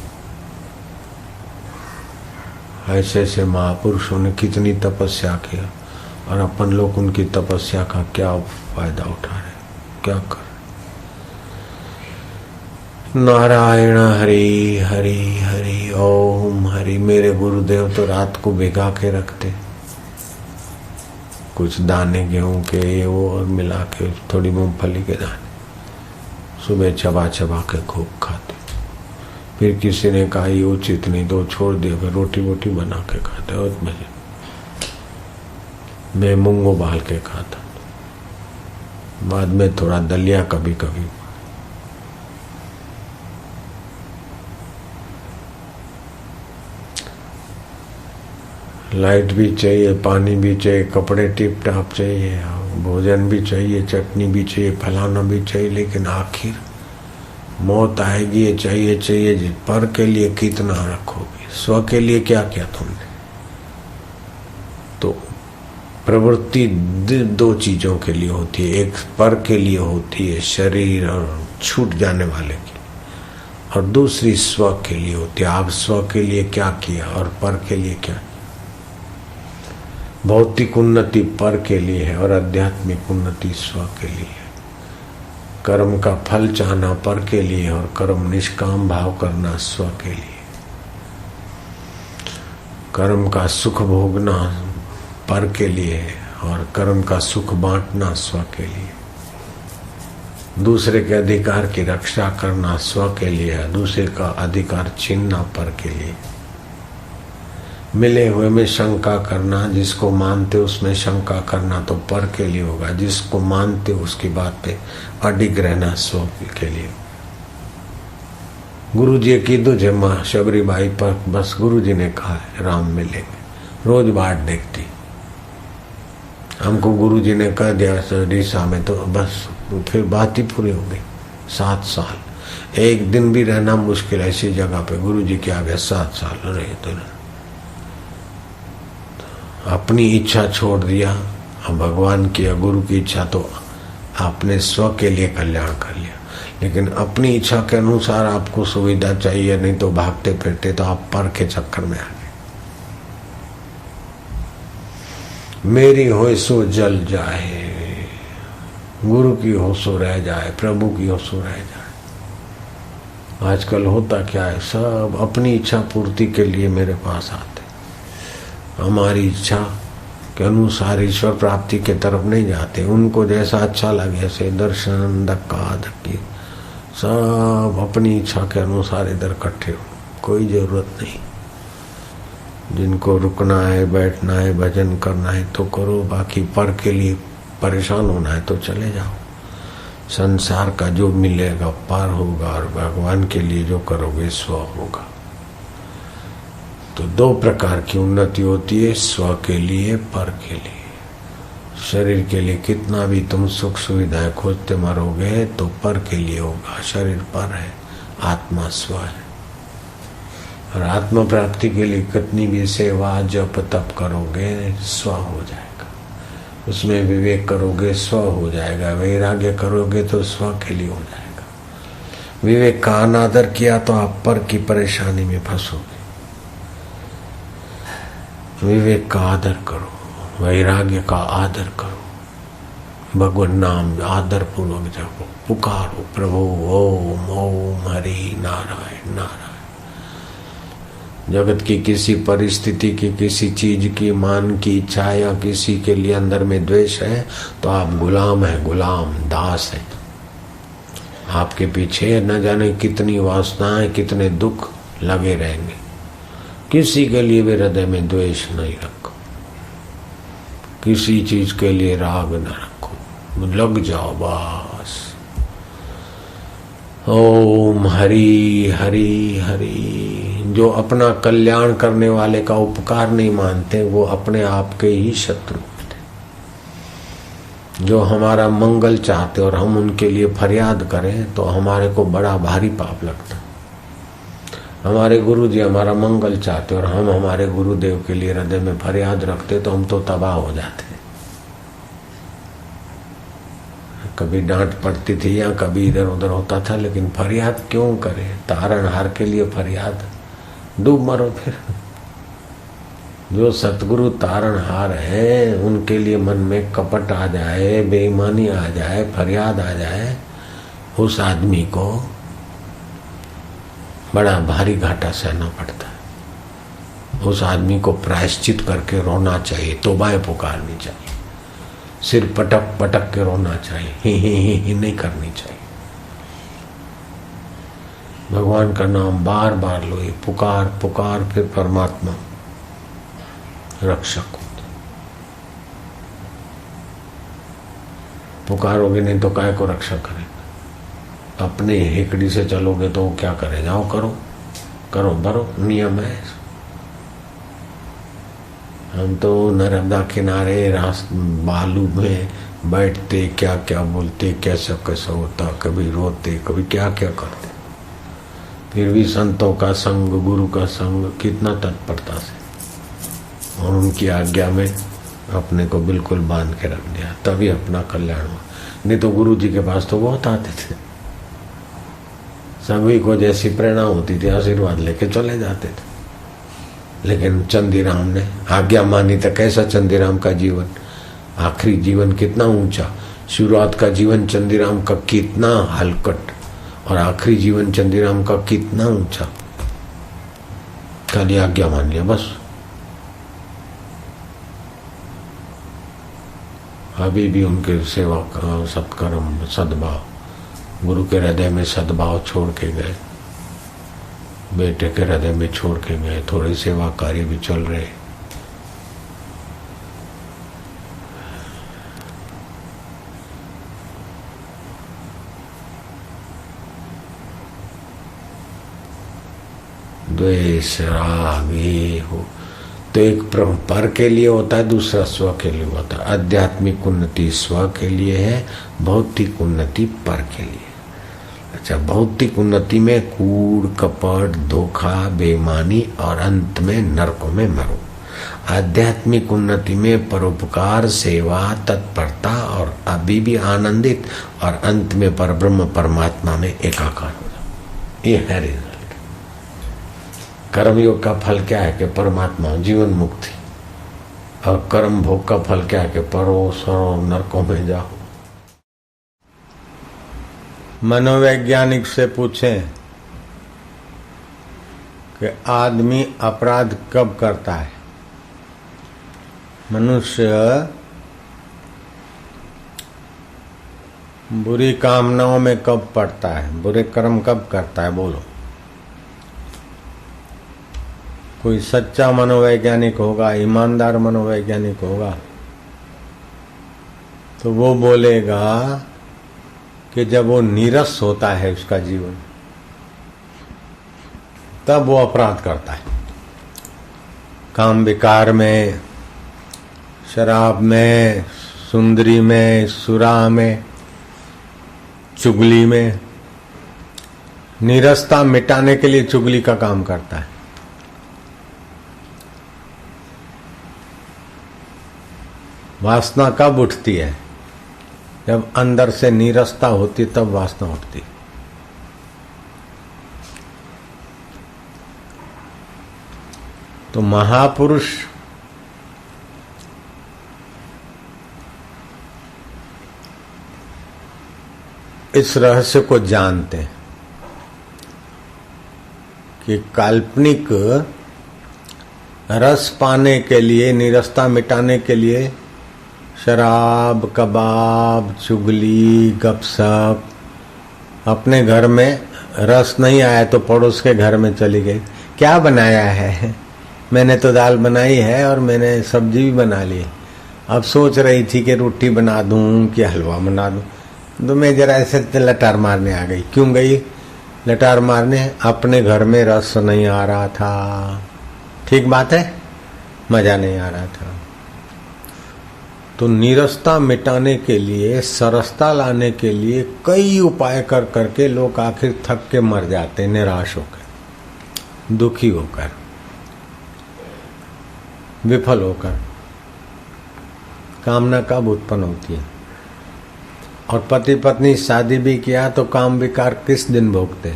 ऐसे ऐसे महापुरुषों ने कितनी तपस्या किया और अपन लोग उनकी तपस्या का क्या फायदा उठा रहे, क्या कर। नारायण हरि हरि हरि ओम हरि। मेरे गुरुदेव तो रात को भिगा के रखते, कुछ दाने गेहूं के ये वो और मिला के, थोड़ी मूंगफली के दाने, सुबह चबा चबा के खूब खाते। फिर किसी ने कहा ये उचित नहीं तो छोड़ दिया, फिर रोटी वोटी बना के खाते। और मजे मैं मूंगो बाल के खाता, बाद में थोड़ा दलिया कभी कभी। लाइट भी चाहिए, पानी भी चाहिए, कपड़े टिप टाप चाहिए, भोजन भी चाहिए, चटनी भी चाहिए, फलाना भी चाहिए, लेकिन आखिर मौत आएगी। ये चाहिए चाहिए, पर के लिए कितना रखोगे? स्व के लिए क्या किया तुमने? तो प्रवृत्ति दो चीजों के लिए होती है, एक पर के लिए होती है, शरीर और छूट जाने वाले की, और दूसरी स्व के लिए होती है। आप स्व के लिए क्या किया और पर के लिए क्या। भौतिक उन्नति पर के लिए है और आध्यात्मिक उन्नति स्व के लिए है। कर्म का फल चाहना पर के लिए और कर्म निष्काम भाव करना स्व के लिए। कर्म का सुख भोगना पर के लिए है और कर्म का सुख बांटना स्व के लिए। दूसरे के अधिकार की रक्षा करना स्व के लिए है, दूसरे का अधिकार छीनना पर के लिए। मिले हुए में शंका करना, जिसको मानते उसमें शंका करना तो पर के लिए होगा, जिसको मानते उसकी बात पे अडिग रहना स्व के लिए। गुरु जी की तुझे माँ शबरीबाई पर बस गुरु जी ने कहा है राम मिलेंगे, रोज बाट देखती। हमको गुरु जी ने कह दिया डीसा में तो बस फिर बात ही पूरी हो गई। 7 साल एक दिन भी रहना मुश्किल ऐसी जगह पे गुरु जी के आगे 7 साल रहे तो अपनी इच्छा छोड़ दिया। अब भगवान की या गुरु की इच्छा तो आपने स्व के लिए कल्याण कर लिया, लेकिन अपनी इच्छा के अनुसार आपको सुविधा चाहिए, नहीं तो भागते फिरते तो आप पर के चक्कर में आ गए। मेरी हो सो जल जाए, गुरु की हो सो रह जाए, प्रभु की हो सो रह जाए। आजकल होता क्या है, सब अपनी इच्छा पूर्ति के लिए मेरे पास आते, हमारी इच्छा के अनुसार ईश्वर प्राप्ति के तरफ नहीं जाते। उनको जैसा अच्छा लगे ऐसे दर्शन धक्का धक्की सब अपनी इच्छा के अनुसार इधर इकट्ठे हो, कोई जरूरत नहीं। जिनको रुकना है, बैठना है, भजन करना है तो करो, बाकी पर के लिए परेशान होना है तो चले जाओ। संसार का जो मिलेगा पर होगा और भगवान के लिए जो करोगे स्व होगा। तो 2 प्रकार की उन्नति होती है, स्व के लिए पर के लिए। शरीर के लिए कितना भी तुम सुख सुविधाएं खोजते मरोगे तो पर के लिए होगा। शरीर पर है, आत्मा स्व है। और आत्म प्राप्ति के लिए कितनी भी सेवा जप तप करोगे स्व हो जाएगा। उसमें विवेक करोगे स्व हो जाएगा। वैराग्य करोगे तो स्व के लिए हो जाएगा। विवेक का अनादर किया तो आप पर की परेशानी में फंसोगे। विवेक का आदर करो, वैराग्य का आदर करो, भगवान नाम आदर पूर्वक जपो, पुकारो प्रभु ओम ओम हरि नारायण नारायण। जगत की किसी परिस्थिति की, किसी चीज की, मान की इच्छा या किसी के लिए अंदर में द्वेष है तो आप गुलाम है, गुलाम दास है। आपके पीछे न जाने कितनी वासनाएं, कितने दुख लगे रहेंगे। किसी के लिए भी हृदय में द्वेष नहीं रखो, किसी चीज के लिए राग न रखो, लग जाओ बस। ओम हरि हरि हरि। जो अपना कल्याण करने वाले का उपकार नहीं मानते वो अपने आप के ही शत्रु होते। जो हमारा मंगल चाहते और हम उनके लिए फरियाद करें तो हमारे को बड़ा भारी पाप लगता। हमारे गुरु जी हमारा मंगल चाहते और हम हमारे गुरुदेव के लिए हृदय में फरियाद रखते तो हम तो तबाह हो जाते। कभी डांट पड़ती थी या कभी इधर उधर होता था, लेकिन फरियाद क्यों करें? तारणहार के लिए फरियाद, डूब मरो फिर। जो सतगुरु तारणहार है उनके लिए मन में कपट आ जाए, बेईमानी आ जाए, फरियाद आ जाए, उस आदमी को बड़ा भारी घाटा सहना पड़ता है। उस आदमी को प्रायश्चित करके रोना चाहिए, तौबाएं पुकारनी चाहिए, सिर पटक पटक के रोना चाहिए, ही नहीं करनी चाहिए। भगवान का नाम बार बार लो, ये पुकार पुकार, फिर परमात्मा रक्षक होता। पुकारोगे नहीं तो काय को रक्षा करेगा? अपने हेकड़ी से चलोगे तो वो क्या करे? जाओ करो करो भरो, नियम है। हम तो नर्मदा किनारे बालू में बैठते, क्या क्या बोलते, कैसा कैसा होता, कभी रोते, कभी क्या क्या करते। फिर भी संतों का संग, गुरु का संग कितना तत्परता से और उनकी आज्ञा में अपने को बिल्कुल बांध के रख दिया, तभी अपना कल्याण हुआ। नहीं तो गुरु जी के पास तो बहुत आते थे, सभी को जैसी प्रेरणा होती थी आशीर्वाद लेके चले जाते थे। लेकिन चंदीराम ने आज्ञा मानी तो कैसा चंदीराम का जीवन, आखिरी जीवन कितना ऊंचा, शुरुआत का जीवन चंदीराम का कितना हलकट और आखिरी जीवन चंदीराम का कितना ऊंचा। खाली आज्ञा मान लिया बस। अभी भी उनके सेवा का सत्कर्म सद्भाव, गुरु के हृदय में सद्भाव छोड़ के गए, बेटे के हृदय में छोड़ के गए, थोड़ी सेवा कार्य भी चल रहे। द्वेष राग ये हो तो एक पर के लिए होता है, दूसरा स्व के लिए होता है। आध्यात्मिक उन्नति स्व के लिए है, भौतिक उन्नति पर के लिए। अच्छा, भौतिक उन्नति में कूड़ कपट धोखा बेईमानी और अंत में नरकों में मरो। आध्यात्मिक उन्नति में परोपकार सेवा तत्परता और अभी भी आनंदित और अंत में परब्रह्म परमात्मा में एकाकार हो जाओ। ये है रिजल्ट। कर्मयोग का फल क्या है कि परमात्मा जीवन मुक्ति, और कर्म भोग का फल क्या है कि परो सरो नरकों में जाओ। मनोवैज्ञानिक से पूछें कि आदमी अपराध कब करता है, मनुष्य बुरी कामनाओं में कब पड़ता है, बुरे कर्म कब करता है, बोलो। कोई सच्चा मनोवैज्ञानिक होगा, ईमानदार मनोवैज्ञानिक होगा तो वो बोलेगा कि जब वो नीरस होता है उसका जीवन, तब वो अपराध करता है। काम विकार में, शराब में, सुंदरी में, सुरा में, चुगली में, नीरसता मिटाने के लिए चुगली का काम करता है। वासना कब उठती है, जब अंदर से नीरसता होती तब वासना उठती। तो महापुरुष इस रहस्य को जानते हैं कि काल्पनिक रस पाने के लिए, नीरसता मिटाने के लिए शराब कबाब चुगली गपशप, अपने घर में रस नहीं आया तो पड़ोस के घर में चली गई, क्या बनाया है, मैंने तो दाल बनाई है और मैंने सब्जी भी बना ली, अब सोच रही थी कि रोटी बना दूं कि हलवा बना दूं, तो मैं जरा ऐसे लटार मारने आ गई। क्यों गई लटार मारने, अपने घर में रस नहीं आ रहा था। ठीक बात है, मजा नहीं आ रहा था। तो नीरसता मिटाने के लिए, सरसता लाने के लिए कई उपाय कर करके लोग आखिर थक के मर जाते, निराश होकर, दुखी होकर, विफल होकर। कामना कब उत्पन्न होती है, और पति पत्नी शादी भी किया तो काम विकार किस दिन भोगते,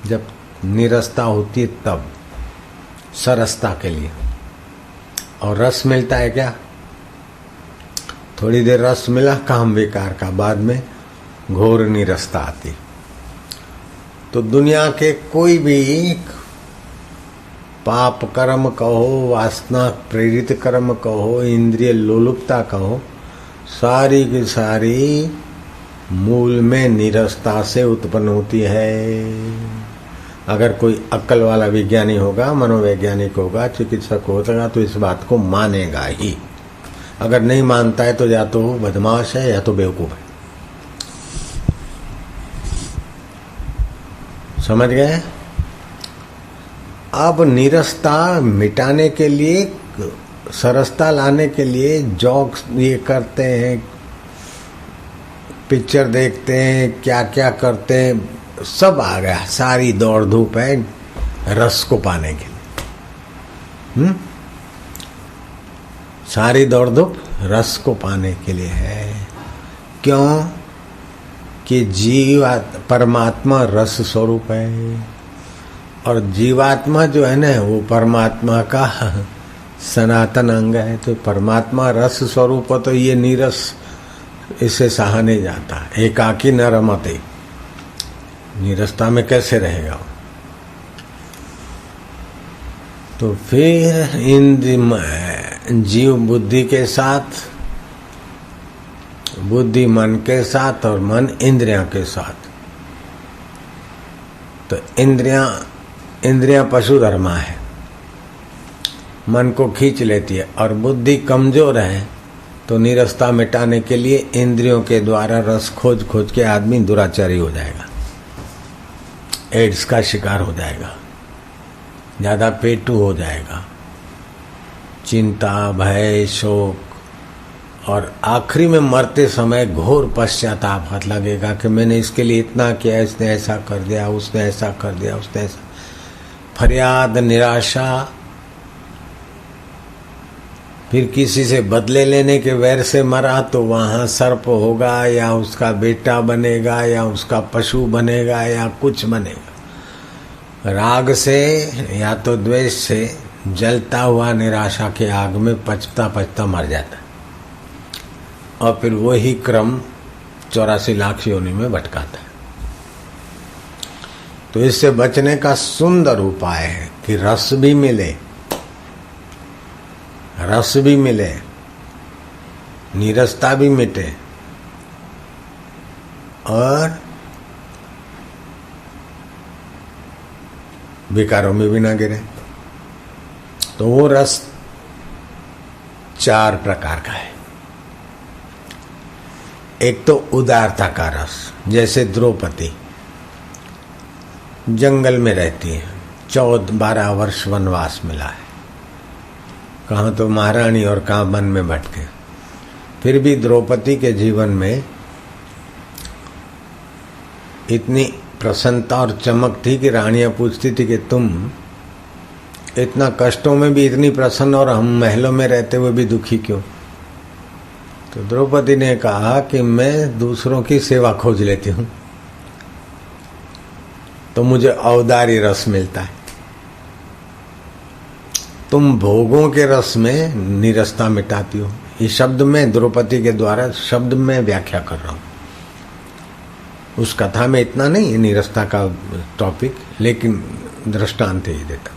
जब नीरसता होती है तब, सरसता के लिए। और रस मिलता है क्या, थोड़ी देर रस मिला काम विकार का, बाद में घोर नीरसता आती। तो दुनिया के कोई भी पाप कर्म कहो, वासना प्रेरित कर्म कहो, इंद्रिय लोलुपता कहो, सारी की सारी मूल में नीरसता से उत्पन्न होती है। अगर कोई अक्ल वाला विज्ञानी होगा, मनोवैज्ञानिक होगा, चिकित्सक होगा तो इस बात को मानेगा ही। अगर नहीं मानता है तो या तो बदमाश है या तो बेवकूफ है। समझ गए। अब नीरसता मिटाने के लिए, सरसता लाने के लिए जॉक्स ये करते हैं, पिक्चर देखते हैं, क्या क्या करते हैं, सब आ गया, सारी दौड़ धूप है रस को पाने के लिए। सारी दौड़ धूप रस को पाने के लिए है। क्यों कि परमात्मा रस स्वरूप है और जीवात्मा जो है ना वो परमात्मा का सनातन अंग है। तो परमात्मा रस स्वरूप हो तो ये नीरस इसे सहा नहीं जाता। एकाकी न रमते, नीरसता में कैसे रहेगा। तो फिर इन जीव बुद्धि के साथ, बुद्धि मन के साथ और मन इंद्रियों के साथ। तो इंद्रियां पशु धर्मा है, मन को खींच लेती है। और बुद्धि कमजोर है तो नीरसता मिटाने के लिए इंद्रियों के द्वारा रस खोज खोज के आदमी दुराचारी हो जाएगा, एड्स का शिकार हो जाएगा, ज्यादा पेटू हो जाएगा, चिंता भय शोक, और आखिरी में मरते समय घोर पश्चाताप हाथ लगेगा कि मैंने इसके लिए इतना किया, इसने ऐसा कर दिया, उसने ऐसा कर दिया, उसने ऐसा। फरियाद, निराशा, फिर किसी से बदले लेने के वैर से मरा तो वहां सर्प होगा या उसका बेटा बनेगा या उसका पशु बनेगा या कुछ बनेगा। राग से या तो द्वेष से जलता हुआ निराशा के आग में पचता पचता मर जाता है और फिर वही क्रम 84 लाख योनि में भटकाता है। तो इससे बचने का सुंदर उपाय है कि रस भी मिले, रस भी मिले, नीरसता भी मिटे और विकारों में भी ना गिरे। तो वो रस 4 प्रकार का है। एक तो उदारता का रस, जैसे द्रौपदी जंगल में रहती है, 14-12 वर्ष वनवास मिला है, कहाँ तो महारानी और कहाँ वन में भटके। फिर भी द्रौपदी के जीवन में इतनी प्रसन्नता और चमक थी कि रानियां पूछती थी कि तुम इतना कष्टों में भी इतनी प्रसन्न और हम महलों में रहते हुए भी दुखी क्यों। तो द्रौपदी ने कहा कि मैं दूसरों की सेवा खोज लेती हूँ तो मुझे औदार्य रस मिलता है। तुम भोगों के रस में नीरसता मिटाती हो। ये शब्द में द्रौपदी के द्वारा शब्द में व्याख्या कर रहा हूँ। उस कथा में इतना नहीं है नीरसता का टॉपिक, लेकिन दृष्टांत ही देता।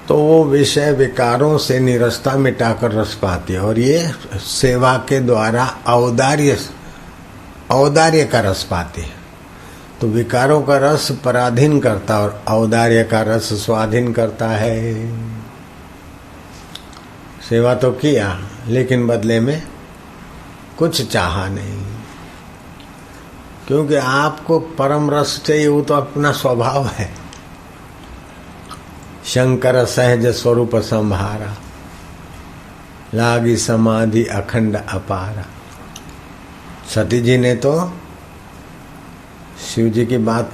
तो वो विषय विकारों से नीरसता मिटाकर रस पाती है और ये सेवा के द्वारा औदार्य का रस पाती है। तो विकारों का रस पराधीन करता और औदार्य का रस स्वाधीन करता है। सेवा तो किया लेकिन बदले में कुछ चाहा नहीं, क्योंकि आपको परम रस चाहिए, वो तो अपना स्वभाव है। शंकर सहज स्वरूप संभारा, लागी समाधि अखंड अपारा। सती जी ने तो शिव जी की बात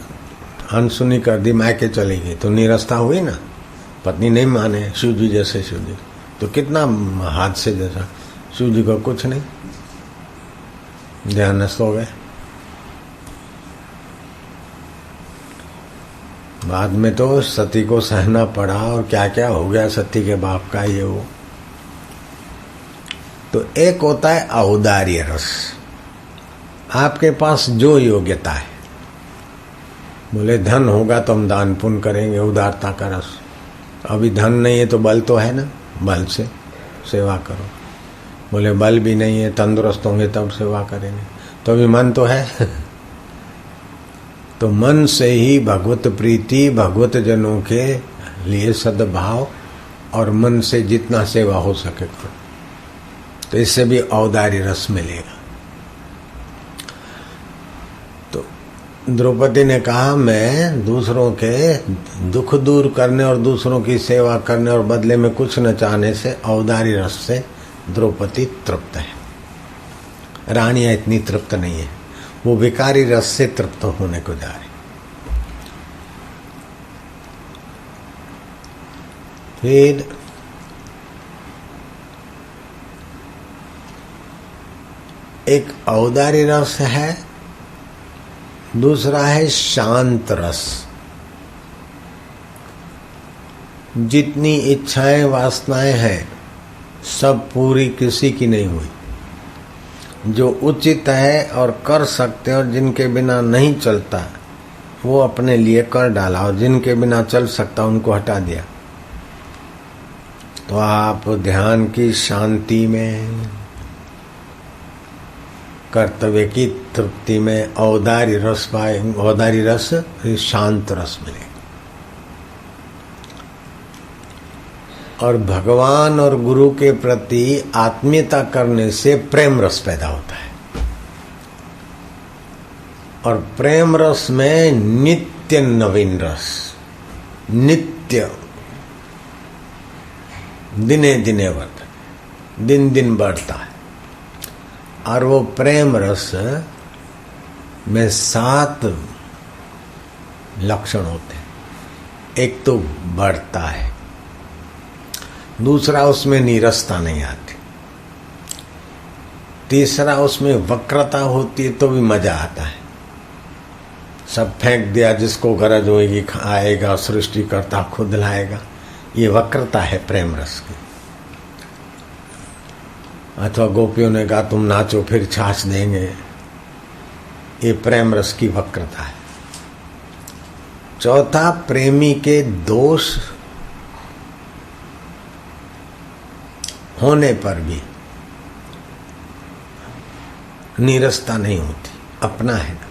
अनसुनी कर दी, मायके चली गई तो नीरसता हुई ना। पत्नी नहीं माने शिव जी जैसे, शिव जी तो कितना हादसे जैसा, शिव जी को कुछ नहीं, ध्यानस्थ हो गए। बाद में तो सती को सहना पड़ा और क्या क्या हो गया सती के बाप का ये वो। तो एक होता है औदार्य रस, आपके पास जो योग्यता है। बोले धन होगा तो हम दान पुण्य करेंगे, उदारता का रस। अभी धन नहीं है तो बल तो है ना, बल से सेवा करो। बोले बल भी नहीं है, तंदुरुस्त होंगे तब सेवा करेंगे। तो अभी मन तो है तो मन से ही भगवत प्रीति, भगवत जनों के लिए सद्भाव और मन से जितना सेवा हो सके करो, तो इससे भी औदार्य रस मिलेगा। तो द्रौपदी ने कहा मैं दूसरों के दुख दूर करने और दूसरों की सेवा करने और बदले में कुछ न चाहने से औदार्य रस से द्रौपदी तृप्त है। रानियां इतनी तृप्त नहीं है, वो विकारी रस से तृप्त होने को जा रही। फिर एक औदार्य रस है, दूसरा है शांत रस। जितनी इच्छाएं वासनाएं हैं सब पूरी किसी की नहीं हुई। जो उचित है और कर सकते हैं और जिनके बिना नहीं चलता वो अपने लिए कर डाला, और जिनके बिना चल सकता उनको हटा दिया। तो आप ध्यान की शांति में, कर्तव्य की तृप्ति में औदार्य रस पाए। औदार्य रस शांत रस मिलेगा। और भगवान और गुरु के प्रति आत्मीयता करने से प्रेम रस पैदा होता है। और प्रेम रस में नित्य नवीन रस, नित्य दिने दिने बढ़ता, दिन दिन बढ़ता है। और वो प्रेम रस में 7 लक्षण होते हैं। एक तो बढ़ता है, दूसरा उसमें नीरसता नहीं आती, तीसरा उसमें वक्रता होती है तो भी मजा आता है। सब फेंक दिया, जिसको गरज होगी आएगा, सृष्टि करता खुद लाएगा। ये वक्रता है प्रेम रस की। अथवा गोपियों ने कहा तुम नाचो फिर छाछ देंगे, ये प्रेम रस की वक्रता है। चौथा, प्रेमी के दोष होने पर भी नीरसता नहीं होती, अपना है ना।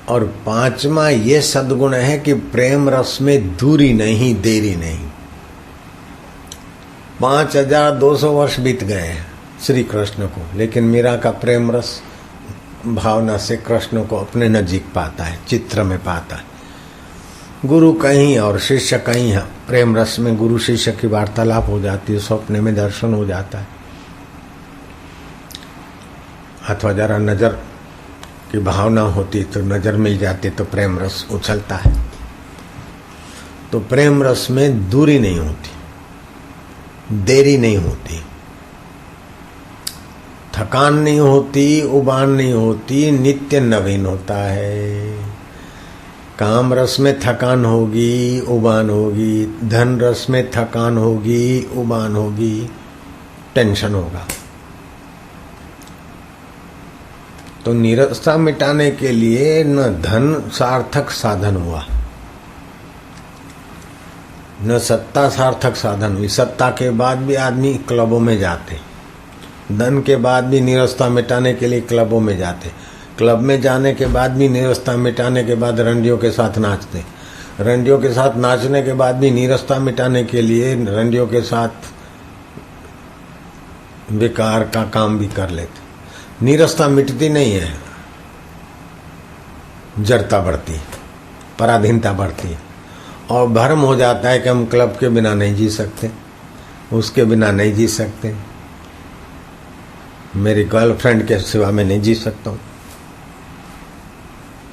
और 5वां ये सद्गुण है कि प्रेम रस में दूरी नहीं, देरी नहीं। 5200 वर्ष बीत गए हैं श्री कृष्ण को, लेकिन मीरा का प्रेम रस भावना से कृष्ण को अपने नजीक पाता है, चित्र में पाता है। गुरु कहीं और शिष्य कहीं है। प्रेम रस में गुरु शिष्य की वार्तालाप हो जाती है, स्वप्न में दर्शन हो जाता है। अथवा जरा नजर की भावना होती तो नजर मिल जाती तो प्रेम रस उछलता है। तो प्रेम रस में दूरी नहीं होती, देरी नहीं होती, थकान नहीं होती, उबान नहीं होती, नित्य नवीन होता है। काम रस में थकान होगी, उबान होगी, धन रस में थकान होगी, उबान होगी, टेंशन होगा। तो नीरसता मिटाने के लिए न धन सार्थक साधन हुआ, न सत्ता सार्थक साधन हुई। सत्ता के बाद भी आदमी क्लबों में जाते, धन के बाद भी नीरसता मिटाने के लिए क्लबों में जाते, क्लब में जाने के बाद भी नीरसता मिटाने के बाद रंडियों के साथ नाचते, रंडियों के साथ नाचने के बाद भी नीरसता मिटाने के लिए रंडियों के साथ विकार का काम भी कर लेते। नीरसता मिटती नहीं है, जड़ता बढ़ती, पराधीनता बढ़ती, और भ्रम हो जाता है कि हम क्लब के बिना नहीं जी सकते, उसके बिना नहीं जी सकते, मेरी गर्लफ्रेंड के सिवा मैं नहीं जी सकता हूँ,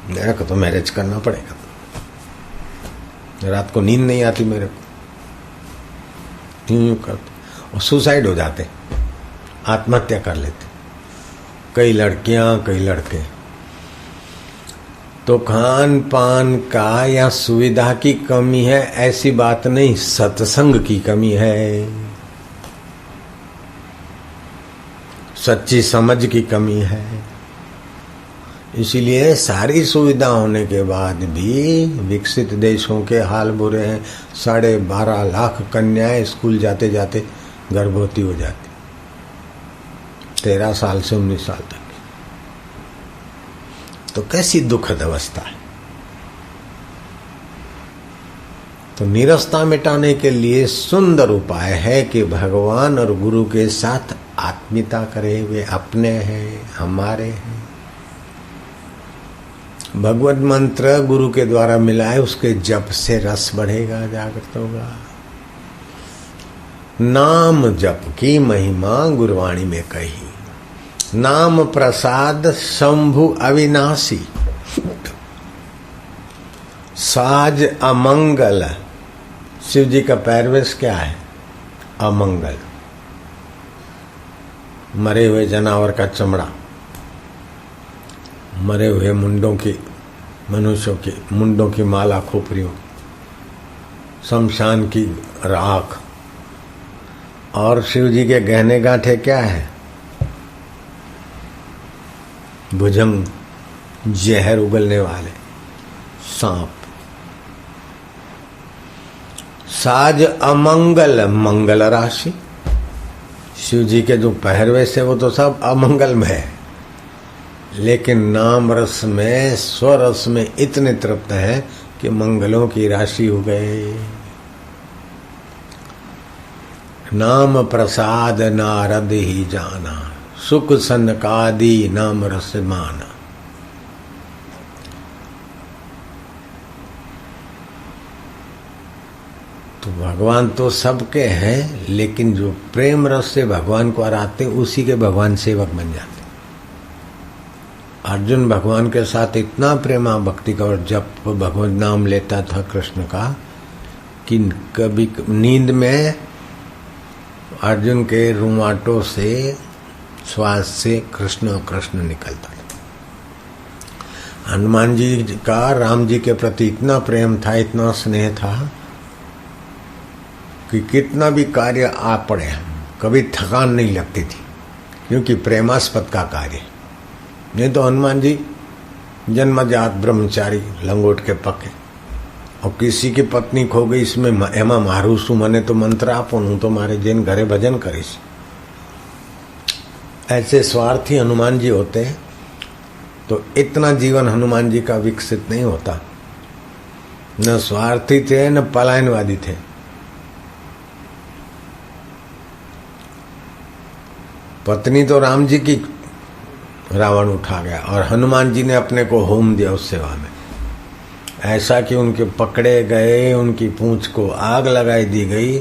मेरे को तो मैरिज करना पड़ेगा, रात को नींद नहीं आती मेरे को, यूं करते और सुसाइड हो जाते, आत्महत्या कर लेते, कई लड़कियां कई लड़के। तो खान पान का या सुविधा की कमी है ऐसी बात नहीं, सत्संग की कमी है, सच्ची समझ की कमी है। इसीलिए सारी सुविधा होने के बाद भी विकसित देशों के हाल बुरे हैं। 12.5 लाख कन्याएं स्कूल जाते जाते गर्भवती हो जाती, 13 साल से 19 साल तक। तो कैसी दुखद अवस्था है। तो नीरसता मिटाने के लिए सुंदर उपाय है कि भगवान और गुरु के साथ आत्मीयता करे। वे अपने हैं, हमारे हैं। भगवत मंत्र गुरु के द्वारा मिला है, उसके जप से रस बढ़ेगा, जागृत होगा। नाम जप की महिमा गुरुवाणी में कही, नाम प्रसाद शंभु अविनाशी, साज अमंगल शिव जी का पैरवेश क्या है? अमंगल। मरे हुए जानवर का चमड़ा, मरे हुए मुंडों की, मनुष्यों की मुंडों की माला खोपरियों, शमशान की राख। और शिव जी के गहने गांठे क्या है? भुजंग, जहर उगलने वाले सांप। साज अमंगल, मंगल राशि। शिव जी के जो पहरवेश है वो तो सब अमंगल में है, लेकिन नाम रस में, स्वरस में इतने तृप्त है कि मंगलों की राशि हो गए। नाम प्रसाद नारद ही जाना, सुख सनकादि नाम रस माना। तो भगवान तो सबके हैं, लेकिन जो प्रेम रस से भगवान को आराधते उसी के भगवान सेवक बन जाते। अर्जुन भगवान के साथ इतना प्रेमा भक्ति का और जब भगवान नाम लेता था कृष्ण का कि कभी नींद में अर्जुन के रुमाटों से, श्वास से कृष्ण कृष्ण निकलता था। हनुमान जी का राम जी के प्रति इतना प्रेम था, इतना स्नेह था कि कितना भी कार्य आ पड़े कभी थकान नहीं लगती थी, क्योंकि प्रेमास्पद का कार्य। नहीं तो हनुमान जी जन्मजात ब्रह्मचारी, लंगोट के पक्के, और किसी की पत्नी खो गई, इसमें एमा मारू सु मने तो मंत्र आपो, हूँ तो मारे जिन घरे भजन करीश। ऐसे स्वार्थी हनुमान जी होते तो इतना जीवन हनुमान जी का विकसित नहीं होता। न स्वार्थी थे न पलायनवादी थे। पत्नी तो राम जी की रावण उठा गया और हनुमान जी ने अपने को होम दिया उस सेवा में, ऐसा कि उनके पकड़े गए, उनकी पूंछ को आग लगाई दी गई।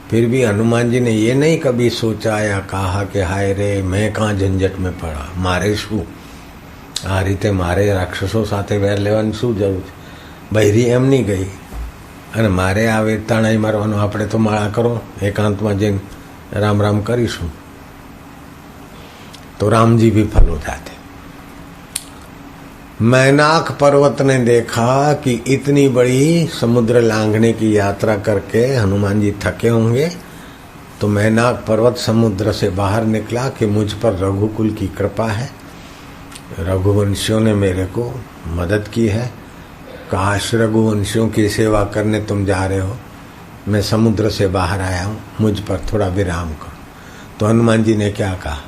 फिर भी हनुमान जी ने ये नहीं कभी सोचा या कहा कि हाय रे मैं कहाँ झंझट में पड़ा, मारे शू आ रीते मारे राक्षसों साथे वेर लेવાનું શું જરૂર છે? બૈરી એમ નહીં ગઈ અને મારે આ વીરતા નહીં મારવાનું, આપણે તો માળા કરો એકાંતમાં જઈને રામ રામ કરીશું तो राम जी विफल हो जाते। मैनाक पर्वत ने देखा कि इतनी बड़ी समुद्र लांघने की यात्रा करके हनुमान जी थके होंगे, तो मैनाक पर्वत समुद्र से बाहर निकला कि मुझ पर रघुकुल की कृपा है, रघुवंशियों ने मेरे को मदद की है, काश रघुवंशियों की सेवा करने तुम जा रहे हो, मैं समुद्र से बाहर आया हूँ, मुझ पर थोड़ा विराम करो। तो हनुमान जी ने क्या कहा?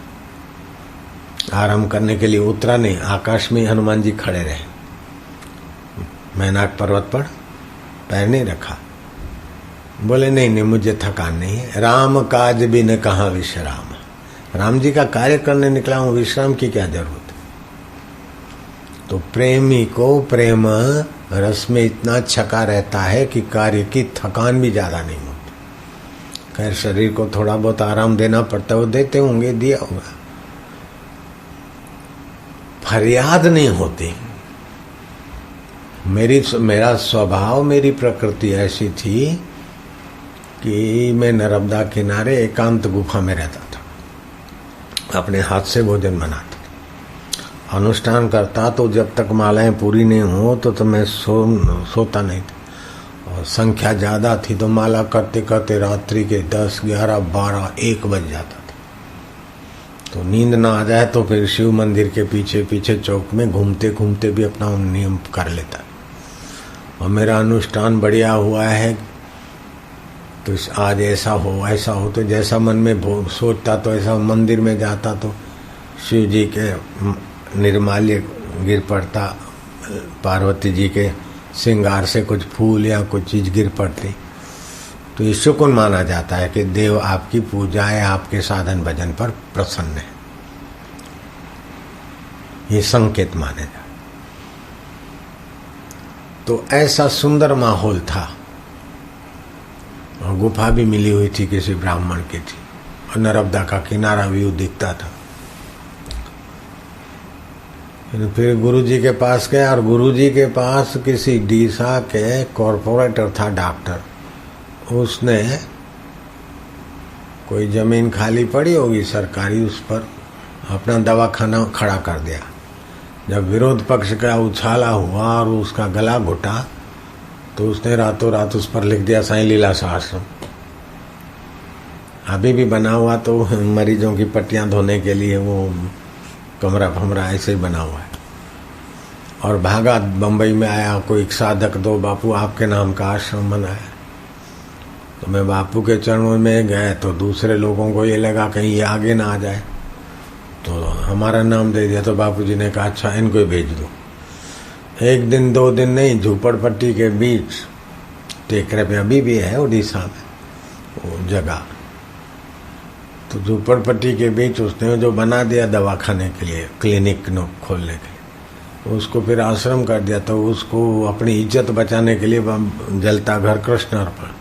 आराम करने के लिए उतरा नहीं, आकाश में हनुमान जी खड़े रहे, मैनाक पर्वत पर पैर नहीं रखा। बोले नहीं नहीं मुझे थकान नहीं है, राम काज बिन कहाँ विश्राम। राम जी का कार्य करने निकला हूँ, विश्राम की क्या जरूरत है? तो प्रेमी को प्रेम रस में इतना छका रहता है कि कार्य की थकान भी ज्यादा नहीं होती। खैर शरीर को थोड़ा बहुत आराम देना पड़ता है, वो देते होंगे, दिया होगा, फरियाद नहीं होती। मेरा स्वभाव, मेरी प्रकृति ऐसी थी कि मैं नर्मदा किनारे एकांत गुफा में रहता था, अपने हाथ से भोजन बनाता, अनुष्ठान करता। तो जब तक मालाएं पूरी नहीं हो तो मैं सोता नहीं था, और संख्या ज़्यादा थी तो माला करते करते रात्रि के 10, 11, 12, 1 बज जाता। तो नींद ना आ जाए तो फिर शिव मंदिर के पीछे पीछे चौक में घूमते घूमते भी अपना नियम कर लेता। और मेरा अनुष्ठान बढ़िया हुआ है तो आज ऐसा हो तो जैसा मन में सोचता तो ऐसा मंदिर में जाता तो शिव जी के निर्माल्य गिर पड़ता, पार्वती जी के श्रृंगार से कुछ फूल या कुछ चीज गिर पड़ती। तो ये शुक्र माना जाता है कि देव आपकी पूजा है, आपके साधन भजन पर प्रसन्न है, ये संकेत माने जाते। तो ऐसा सुंदर माहौल था, और गुफा भी मिली हुई थी, किसी ब्राह्मण की थी, और नर्मदा का किनारा व्यू दिखता था। फिर गुरुजी के पास गया, और गुरुजी के पास किसी डीसा के कॉर्पोरेटर था, डॉक्टर, उसने कोई जमीन खाली पड़ी होगी सरकारी, उस पर अपना दवाखाना खड़ा कर दिया। जब विरोध पक्ष का उछाला हुआ और उसका गला घुटा तो उसने रातों रात उस पर लिख दिया साईं लीलाशाह आश्रम। अभी भी बना हुआ, तो मरीजों की पट्टियां धोने के लिए वो कमरा फमरा ऐसे ही बना हुआ है। और भागा बम्बई में आया, कोई साधक दो बापू आपके नाम का आश्रम बनाया। तो मैं बापू के चरणों में गए तो दूसरे लोगों को ये लगा कहीं ये आगे ना आ जाए, तो हमारा नाम दे दिया। तो बापूजी ने कहा अच्छा इनको ही भेज दो। एक दिन 2 दिन नहीं, झूपड़पट्टी के बीच टेकरे पे अभी भी है उड़ीसा में वो जगह, तो झूपड़पट्टी के बीच उसने जो बना दिया दवाखाने के लिए, क्लिनिक खोलने के लिए, उसको फिर आश्रम कर दिया। तो उसको अपनी इज्जत बचाने के लिए जलता घर कृष्ण अर्पण,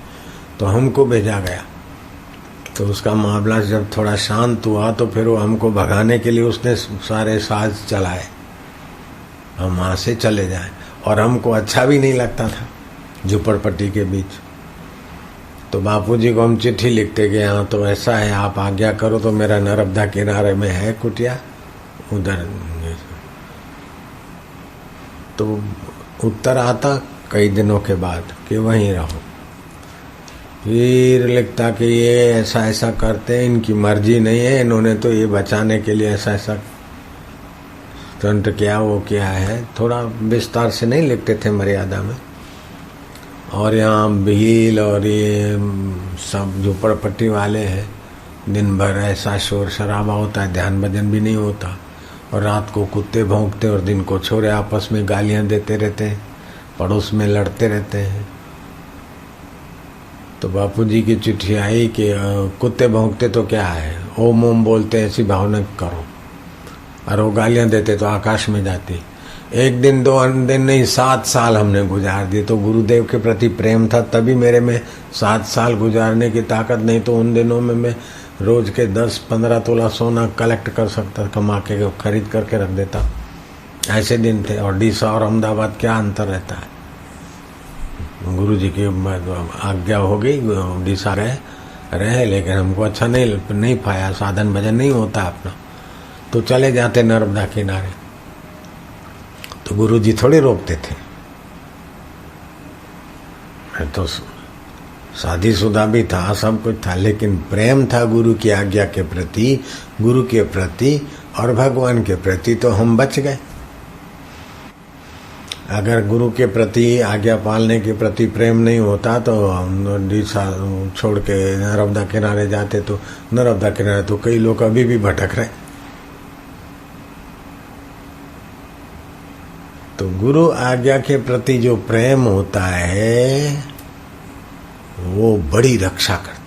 तो हमको भेजा गया। तो उसका मामला जब थोड़ा शांत हुआ तो फिर वो हमको भगाने के लिए उसने सारे साज चलाए, हम वहाँ से चले जाएं। और हमको अच्छा भी नहीं लगता था झुपड़पट्टी के बीच। तो बापूजी को हम चिट्ठी लिखते गए, हाँ तो ऐसा है, आप आज्ञा करो तो मेरा नर्मदा किनारे में है कुटिया, उधर। तो उत्तर आता कई दिनों के बाद कि वहीं रहो। फिर लिखता कि ये ऐसा ऐसा करते हैं, इनकी मर्जी नहीं है, इन्होंने तो ये बचाने के लिए ऐसा ऐसा स्टंट किया, वो किया है। थोड़ा विस्तार से नहीं लिखते थे मर्यादा में। और यहाँ भील और ये सब झोपड़पट्टी वाले हैं, दिन भर ऐसा शोर शराबा होता है, ध्यान भजन भी नहीं होता। और रात को कुत्ते भौंकते और दिन को छोरे आपस में गालियां देते रहते हैं, पड़ोस में लड़ते रहते हैं। तो बापूजी की चिट्ठी आई कि कुत्ते भौंकते तो क्या है, ओम ओम बोलते ऐसी भावना करो, और वो गालियां देते तो आकाश में जाती। एक दिन 2 दिन नहीं, 7 साल हमने गुजार दिए। तो गुरुदेव के प्रति प्रेम था, तभी मेरे में 7 साल गुजारने की ताकत नहीं तो उन दिनों में मैं रोज के 10-15 तोला सोना कलेक्ट कर सकता, कमा के खरीद करके रख देता। ऐसे दिन थे। और डीसा और अहमदाबाद क्या अंतर रहता है। गुरु जी की आज्ञा हो गई, डीसा रहे, लेकिन हमको अच्छा नहीं पाया, साधन भजन नहीं होता अपना, तो चले जाते नर्मदा किनारे। तो गुरु जी थोड़ी रोकते थे, तो शादीशुदा भी था, सब कुछ था, लेकिन प्रेम था गुरु की आज्ञा के प्रति, गुरु के प्रति और भगवान के प्रति, तो हम बच गए। अगर गुरु के प्रति, आज्ञा पालने के प्रति प्रेम नहीं होता तो हम डीसा छोड़ के नर्मदा किनारे जाते। तो नर्मदा किनारे तो कई लोग अभी भी भटक रहे। तो गुरु आज्ञा के प्रति जो प्रेम होता है वो बड़ी रक्षा करता है।